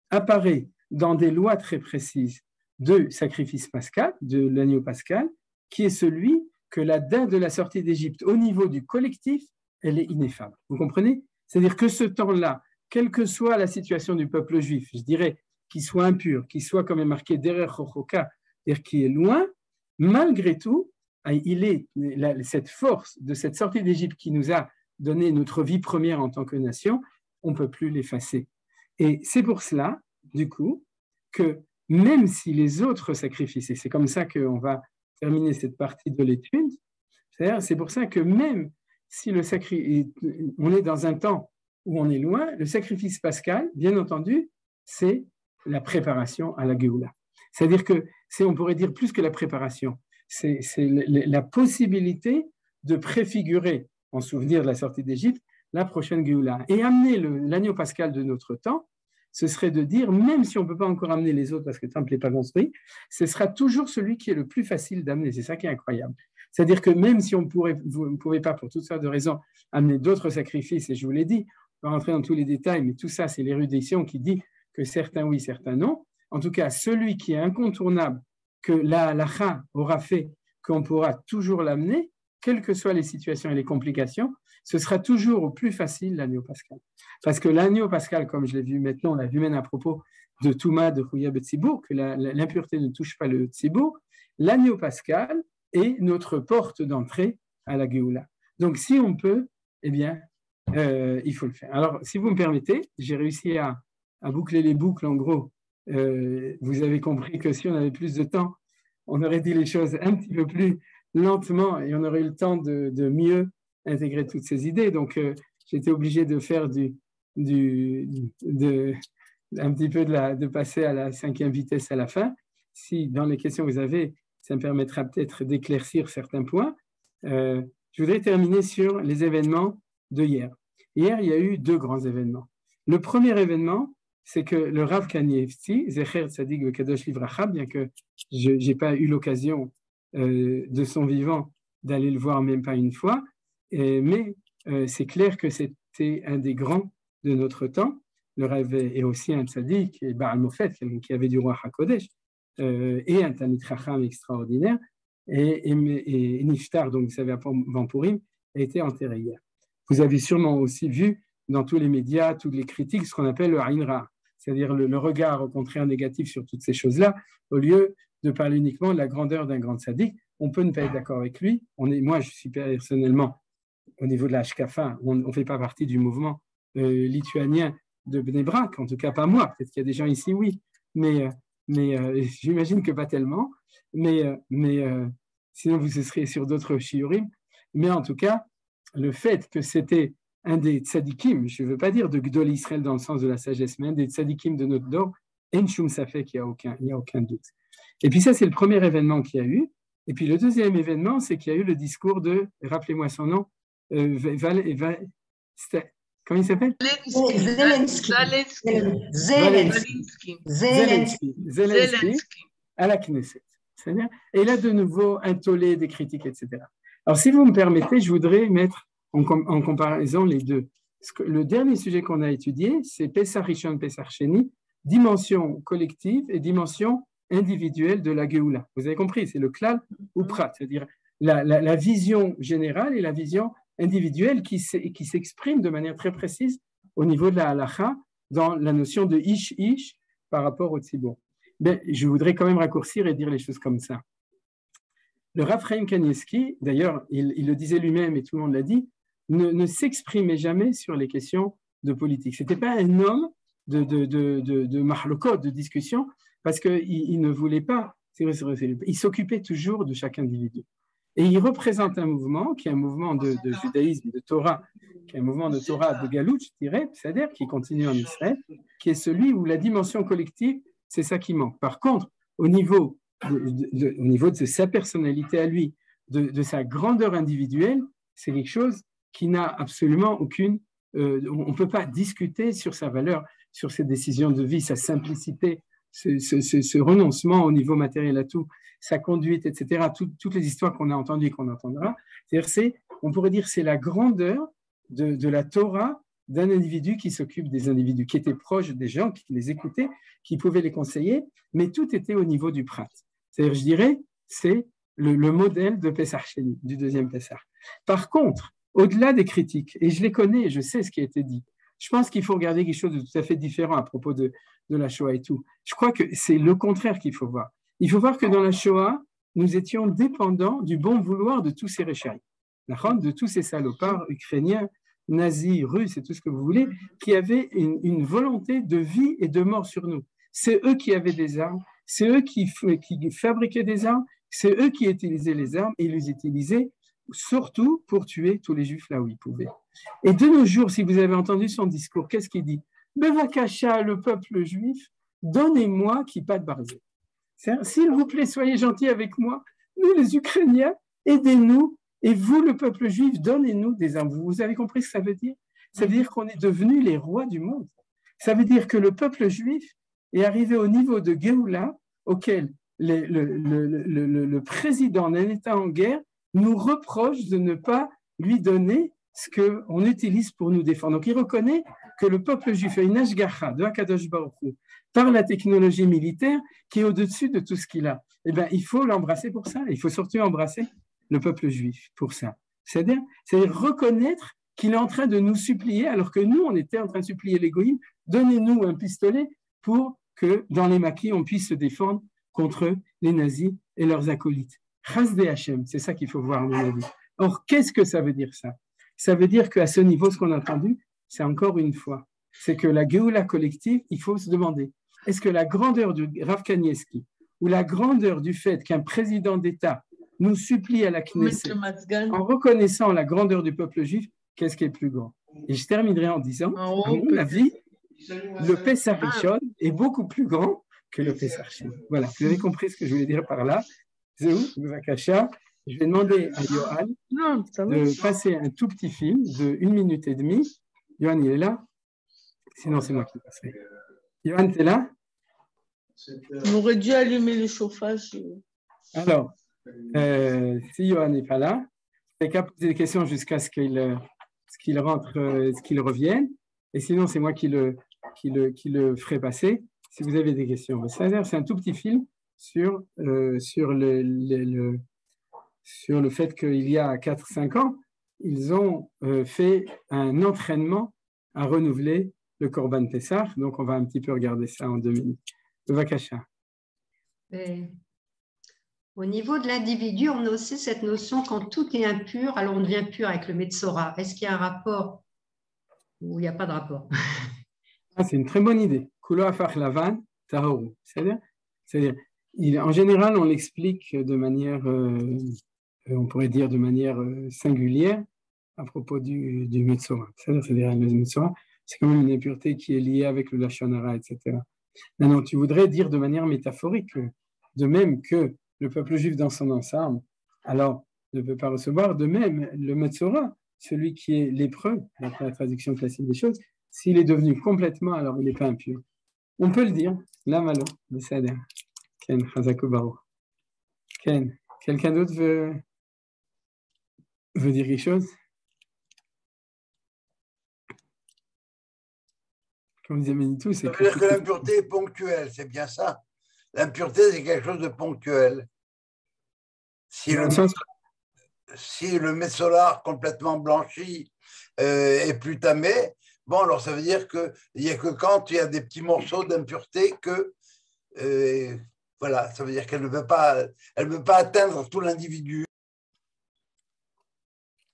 apparaît dans des lois très précises de sacrifice pascal, de l'agneau pascal, qui est celui que la date de la sortie d'Égypte au niveau du collectif, elle est ineffable. Vous comprenez? C'est-à-dire que ce temps-là, quelle que soit la situation du peuple juif, je dirais qu'il soit impur, qu'il soit comme est marqué derrière Chochoka, c'est-à-dire qu'il est loin, malgré tout, il est cette force de cette sortie d'Égypte qui nous a donné notre vie première en tant que nation, on ne peut plus l'effacer. Et c'est pour cela, du coup, que même si les autres sacrifices, et c'est comme ça qu'on va terminer cette partie de l'étude, c'est pour ça que même si on est dans un temps où on est loin, le sacrifice pascal, bien entendu, c'est la préparation à la Géoula. C'est-à-dire que on pourrait dire plus que la préparation, c'est la possibilité de préfigurer, en souvenir de la sortie d'Égypte, la prochaine Géoula. Et amener l'agneau pascal de notre temps, ce serait de dire, même si on ne peut pas encore amener les autres parce que le temple n'est pas construit, ce sera toujours celui qui est le plus facile d'amener. C'est ça qui est incroyable. C'est-à-dire que même si vous ne pouvez pas, pour toutes sortes de raisons, amener d'autres sacrifices, et je vous l'ai dit, on va rentrer dans tous les détails, mais tout ça, c'est l'érudition qui dit que certains oui, certains non. En tout cas, celui qui est incontournable, que la halakha aura fait, qu'on pourra toujours l'amener, quelles que soient les situations et les complications, ce sera toujours au plus facile l'agneau pascal. Parce que l'agneau pascal, comme je l'ai vu maintenant, on l'a vu même à propos de Touma, de Chouya Betsibour, que l'impureté ne touche pas le Tsibour, l'agneau pascal est notre porte d'entrée à la Géoula. Donc, si on peut, eh bien, il faut le faire. Alors, si vous me permettez, j'ai réussi à boucler les boucles. En gros, vous avez compris que si on avait plus de temps, on aurait dit les choses un petit peu plus lentement et on aurait eu le temps de mieux intégrer toutes ces idées. Donc, j'étais obligé de faire un petit peu de passer à la 5e vitesse à la fin. Si dans les questions que vous avez, ça me permettra peut-être d'éclaircir certains points. Je voudrais terminer sur les événements de hier. Hier, il y a eu 2 grands événements. Le premier événement, c'est que le Rav Kanievski, Zecher Tzadik Vekadosh Livracha, bien que je n'ai pas eu l'occasion de son vivant d'aller le voir même pas une fois, mais c'est clair que c'était un des grands de notre temps. Le Rav est aussi un Tzadik, et Baal Mofet, qui avait du roi HaKodesh, et un Talmid Chacham extraordinaire, et Niftar, donc vous savez, avant Purim, a été enterré hier. Vous avez sûrement aussi vu dans tous les médias, toutes les critiques, ce qu'on appelle le Ain Ra, c'est-à-dire le regard au contraire négatif sur toutes ces choses-là, au lieu de parler uniquement de la grandeur d'un grand tzaddik. On peut ne pas être d'accord avec lui. Moi, je suis personnellement, au niveau de la Hashkafa, on ne fait pas partie du mouvement lituanien de Bnei Brak, en tout cas pas moi. Peut-être qu'il y a des gens ici, oui, mais j'imagine que pas tellement. Mais sinon, vous serez sur d'autres shiurim. Mais en tout cas, le fait que c'était un des tzadikim, je ne veux pas dire de Gdol Israël dans le sens de la sagesse, mais un des tzadikim de notre dor, en shum safek, il n'y a aucun doute. Et puis ça, c'est le premier événement qu'il y a eu. Et puis le deuxième événement, c'est qu'il y a eu le discours de, rappelez-moi son nom, comment il s'appelle? Zelensky à la Knesset. Et là, de nouveau, un tollé des critiques, etc. Alors, si vous me permettez, je voudrais mettre en comparaison les deux. Le dernier sujet qu'on a étudié, c'est Pessah Rishon, Pessah Sheni, dimension collective et dimension individuelle de la Géoula. Vous avez compris, c'est le klal ou prat, c'est-à-dire la vision générale et la vision individuelle qui s'exprime de manière très précise au niveau de la halacha dans la notion de ish par rapport au tzibur. Mais je voudrais quand même raccourcir et dire les choses comme ça. Le Rav Chaim Kanievski, d'ailleurs, il le disait lui-même et tout le monde l'a dit, ne s'exprimait jamais sur les questions de politique. Ce n'était pas un homme de mahlokot, de discussion, parce qu'il ne voulait pas, il s'occupait toujours de chaque individu. Et il représente un mouvement qui est un mouvement de judaïsme, de Torah, qui est un mouvement de Torah de Galout, je dirais, c'est-à-dire qui continue en Israël, qui est celui où la dimension collective, c'est ça qui manque. Par contre, au niveau de sa personnalité à lui, de sa grandeur individuelle, c'est quelque chose qui n'a absolument aucune... on ne peut pas discuter sur sa valeur, sur ses décisions de vie, sa simplicité, ce renoncement au niveau matériel à tout, sa conduite, etc., toutes les histoires qu'on a entendues et qu'on entendra. C'est-à-dire, on pourrait dire c'est la grandeur de la Torah d'un individu qui s'occupe des individus, qui était proche des gens, qui les écoutait, qui pouvait les conseiller, mais tout était au niveau du prat. C'est-à-dire, je dirais, c'est le modèle de Pessah Sheni, du deuxième Pessah. Par contre, au-delà des critiques, et je les connais, je sais ce qui a été dit, je pense qu'il faut regarder quelque chose de tout à fait différent à propos de la Shoah et tout. Je crois que c'est le contraire qu'il faut voir. Il faut voir que dans la Shoah, nous étions dépendants du bon vouloir de tous ces réchaïs, de tous ces salopards ukrainiens, nazis, russes et tout ce que vous voulez, qui avaient une volonté de vie et de mort sur nous. C'est eux qui avaient des armes, c'est eux qui fabriquaient des armes, c'est eux qui utilisaient les armes et ils les utilisaient surtout pour tuer tous les juifs là où ils pouvaient. Et de nos jours, si vous avez entendu son discours, qu'est-ce qu'il dit? Bevakasha, le peuple juif, donnez-moi Kippat Barzel. S'il vous plaît, soyez gentils avec moi, nous les Ukrainiens, aidez-nous, et vous, le peuple juif, donnez-nous des armes. Vous avez compris ce que ça veut dire? Ça veut dire qu'on est devenus les rois du monde. Ça veut dire que le peuple juif est arrivé au niveau de Géoula, auquel le président d'un État en guerre nous reproche de ne pas lui donner ce qu'on utilise pour nous défendre. Donc, il reconnaît que le peuple juif a une ashgacha de Akadosh Baruch Hu par la technologie militaire qui est au-dessus de tout ce qu'il a. Eh bien, il faut l'embrasser pour ça. Il faut surtout embrasser le peuple juif pour ça. C'est-à-dire reconnaître qu'il est en train de nous supplier, alors que nous, on était en train de supplier les goïms, donnez-nous un pistolet pour que dans les maquis, on puisse se défendre contre les nazis et leurs acolytes. Chasdei Hashem, c'est ça qu'il faut voir, à mon avis. Or, qu'est-ce que ça veut dire ça? Ça veut dire qu'à ce niveau, ce qu'on a entendu, c'est encore une fois, c'est que la Géoula collective, il faut se demander, est-ce que la grandeur du Rav Kanievski, ou la grandeur du fait qu'un président d'État nous supplie à la Knesset, Mettre le Matzgan. en reconnaissant la grandeur du peuple juif, qu'est-ce qui est plus grand? Et je terminerai en disant, En haut, à mon peut-être. avis, le Pessah Rishon est beaucoup plus grand que le Pessah Sheni. Voilà, vous avez compris ce que je voulais dire par là. Zéou, Bevakasha. Je vais demander à Johan Non, ça va. de passer un tout petit film de 1 minute et demie. Johan, il est là? Sinon, c'est moi qui passerai. Johan, tu es là? On aurait dû allumer le chauffage. Alors, si Johan n'est pas là, il n'y a qu'à poser des questions jusqu'à ce qu'il rentre, ce qu'il revienne. Et sinon, c'est moi qui le ferai passer. Si vous avez des questions. C'est un tout petit film sur le fait qu'il y a 4-5 ans, ils ont fait un entraînement à renouveler le Korban Pessah. Donc, on va un petit peu regarder ça en 2 minutes. Le Vakasha. Au niveau de l'individu, on a aussi cette notion quand tout est impur, alors on devient pur avec le Metzora. Est-ce qu'il y a un rapport ou il n'y a pas de rapport? C'est une très bonne idée. Kulo afach lavan tahoru. C'est-à-dire, en général, on l'explique de manière, on pourrait dire de manière singulière à propos du Metzora. C'est-à-dire, le Metzora, c'est quand même une impureté qui est liée avec le Lashon Hara, etc. Maintenant, tu voudrais dire de manière métaphorique, de même que le peuple juif dans son ensemble, alors ne peut pas recevoir, de même le Metzora, celui qui est lépreux, d'après la traduction classique des choses, s'il est devenu complètement, alors il n'est pas impur. On peut le dire, là, malo, mais ça a l'air. Ken, Chazako Baruch. Ken, quelqu'un d'autre veut dire quelque chose? Comme disait Manitou, c'est ça veut dire que l'impureté est ponctuelle, c'est bien ça. L'impureté, c'est quelque chose de ponctuel. Si le Metzolar complètement blanchi est plus tamé, bon, alors ça veut dire qu'il n'y a que quand il y a des petits morceaux d'impureté que, voilà, ça veut dire qu'elle ne veut pas atteindre tout l'individu.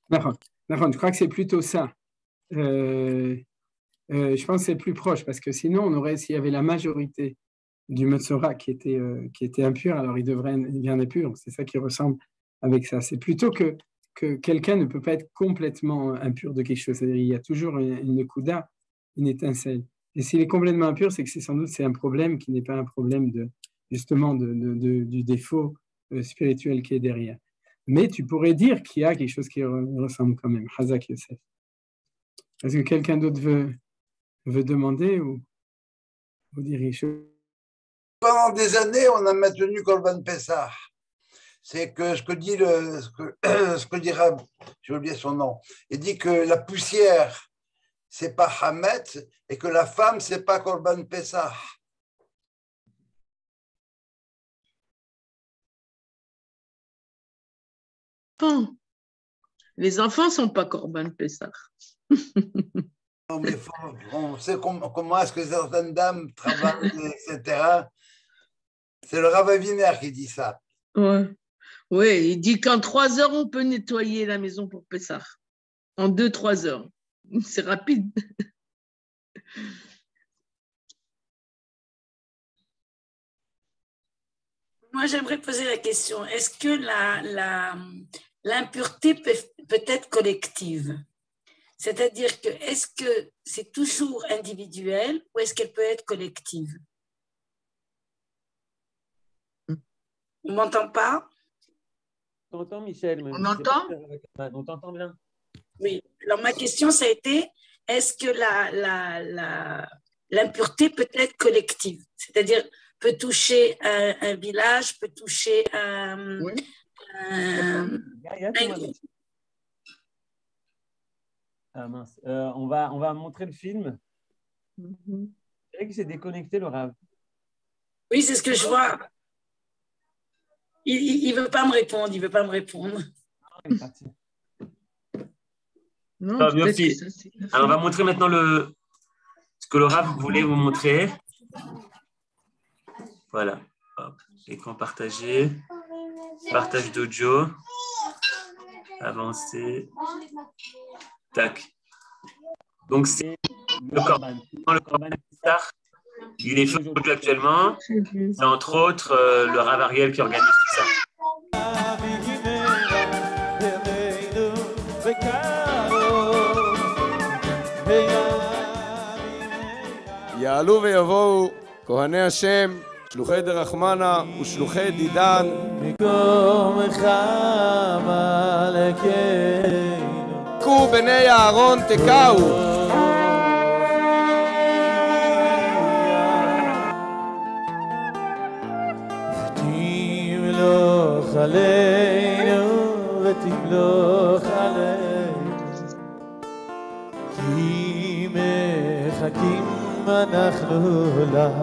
D'accord, je crois que c'est plutôt ça. Je pense que c'est plus proche, parce que sinon, on aurait, s'il y avait la majorité du Metzora qui était impur, alors il deviendrait pur. C'est ça qui ressemble avec ça. C'est plutôt que quelqu'un ne peut pas être complètement impur de quelque chose. C'est-à-dire il y a toujours une kouda, une étincelle. Et s'il est complètement impur, c'est que sans doute c'est un problème qui n'est pas un problème justement du défaut spirituel qui est derrière. Mais tu pourrais dire qu'il y a quelque chose qui ressemble quand même. Hazak Yosef. Est-ce que quelqu'un d'autre veut demander ou dire quelque chose? Pendant des années, on a maintenu Korban Pessah. C'est que ce que dira, j'ai oublié son nom, il dit que la poussière, c'est pas Hametz, et que la femme, c'est pas Korban Pessah. Les enfants ne sont pas Korban Pessah. Non, mais on sait comment est-ce que certaines dames travaillent, etc. C'est le Rav Aviner qui dit ça. Oui, il dit qu'en 3 heures, on peut nettoyer la maison pour Pessah. En 2-3 heures. C'est rapide. Moi, j'aimerais poser la question, est-ce que l'impureté peut être collective? C'est-à-dire que est-ce que c'est toujours individuel ou est-ce qu'elle peut être collective? On ne m'entend pas? On t'entend, Michel. On entend? On t'entend bien. Oui. Alors, ma question, ça a été, est-ce que l'impureté peut être collective? C'est-à-dire, peut toucher un village, peut toucher un groupe. Ah mince. On va montrer le film. C'est vrai qu'il s'est déconnecté, le Rav. Oui, c'est ce que je vois. Il ne veut pas me répondre. Il est parti. Non, merci. Alors, on va montrer maintenant ce que le Rav voulait vous montrer. Voilà. Hop. Écran partagé. Partage d'audio. Avancer. Tac. Donc, c'est le Korban. Le Korban Pessah, Il est aujourd'hui actuellement. C'est entre autres le Rav Ariel qui organise tout ça. יעלו ויבואו כהני השם, שלוחי דרחמנה ושלוחי דידן. מקומך מלכנו. קו בני אהרון תקעו. ותמלוך עלינו ותמלוך עלינו. כי מחכים אנחנו לך.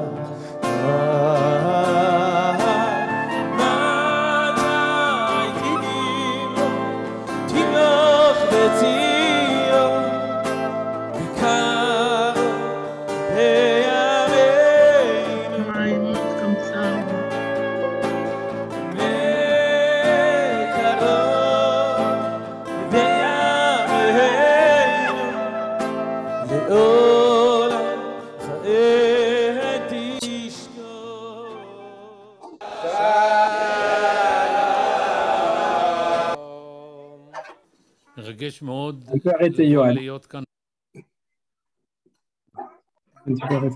On peut arrêter, Yoann.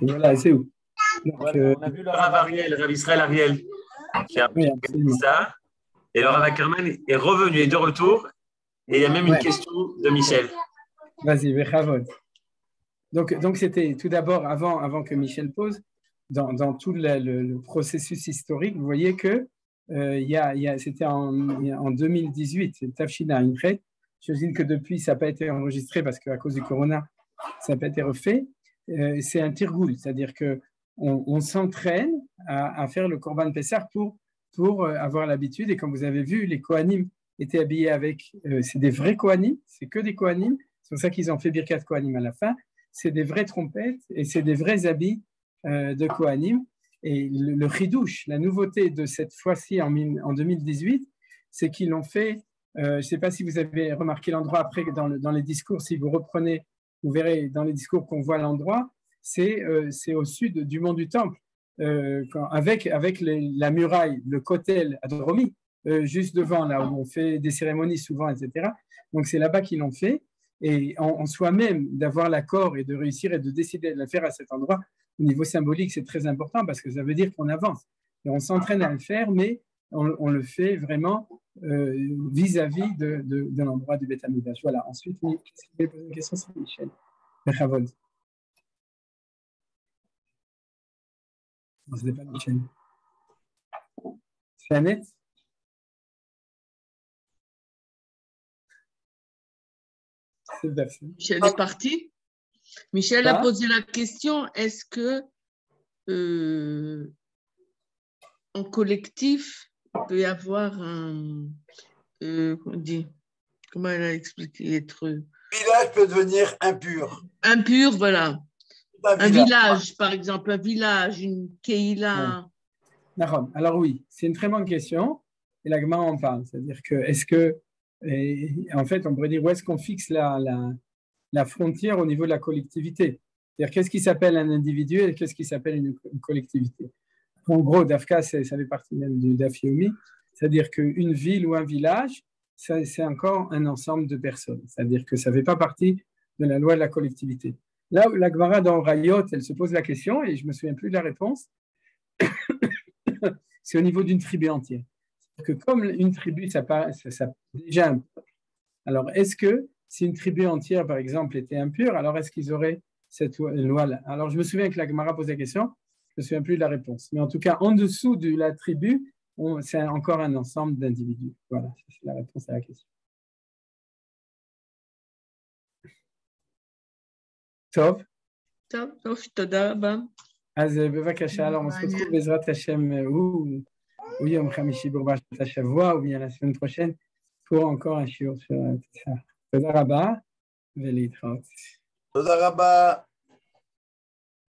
Voilà, c'est où? On a vu le Rav Ariel, le Rav Israël Ariel, qui a fait ça. Et le Rav Ackerman est revenu, est de retour. Et il y a même une question de Michel. Vas-y, Bechavod. Donc c'était tout d'abord, avant que Michel pose, dans tout le processus historique, vous voyez que c'était en 2018, c'est Tafshina Incret. J'imagine que depuis, ça n'a pas été enregistré parce qu'à cause du corona, ça n'a pas été refait. C'est un tirgoul, c'est-à-dire qu'on s'entraîne à faire le Korban Pessah pour avoir l'habitude. Et comme vous avez vu, les Kohanim étaient habillés avec, c'est des vrais Kohanim, c'est que des Kohanim. C'est pour ça qu'ils ont fait Birkat Kohanim à la fin. C'est des vraies trompettes et c'est des vrais habits de Kohanim. Et le chidouche, la nouveauté de cette fois-ci en 2018, c'est qu'ils l'ont fait. Je ne sais pas si vous avez remarqué l'endroit après dans les discours, si vous reprenez, vous verrez dans les discours qu'on voit l'endroit, c'est au sud du mont du Temple, avec la muraille, le kotel à Dromi, juste devant, là où on fait des cérémonies souvent, etc. Donc c'est là-bas qu'ils l'ont fait. Et en soi-même, d'avoir l'accord et de réussir et de décider de le faire à cet endroit, au niveau symbolique, c'est très important parce que ça veut dire qu'on avance. Et on s'entraîne à le faire, mais on le fait vraiment vis-à-vis de l'endroit du Beth Amikdash. Voilà. Ensuite, qui voulait poser une question, c'est Michel. Bechavod. Non, ce n'est pas Michel. C'est Annette? Michel est parti. Michel a posé la question, est-ce que en collectif, il peut y avoir un... comment elle a expliqué être... Le village peut devenir impur. Impur, voilà. Un village, par exemple, un village, une keïla. D'accord. Alors oui, c'est une très bonne question. Et la Gemara en parle. C'est-à-dire que, est-ce que... en fait, on pourrait dire où est-ce qu'on fixe la frontière au niveau de la collectivité. C'est-à-dire qu'est-ce qui s'appelle un individu et qu'est-ce qui s'appelle une collectivité. En gros, Dafka, ça fait partie même du Dafyomi, c'est-à-dire qu'une ville ou un village, c'est encore un ensemble de personnes. C'est-à-dire que ça ne fait pas partie de la loi de la collectivité. Là, la Gemara dans Rayot, elle se pose la question, et je ne me souviens plus de la réponse, c'est au niveau d'une tribu entière. Que comme une tribu, ça déjà. Alors, est-ce que si une tribu entière, par exemple, était impure, alors est-ce qu'ils auraient cette loi-là? Alors, je me souviens que la Gemara pose la question, je ne me souviens plus de la réponse. Mais en tout cas, en dessous de la tribu, c'est encore un ensemble d'individus. Voilà, c'est la réponse à la question. Tov. Tov, toda rabba. אז בבקשה, alors on se retrouve בעזרת השם ou Yom Khamishi pour Parashat Shavua ou bien la semaine prochaine pour encore un shiur sur ça. תודה רבה ולהתראות. תודה רבה.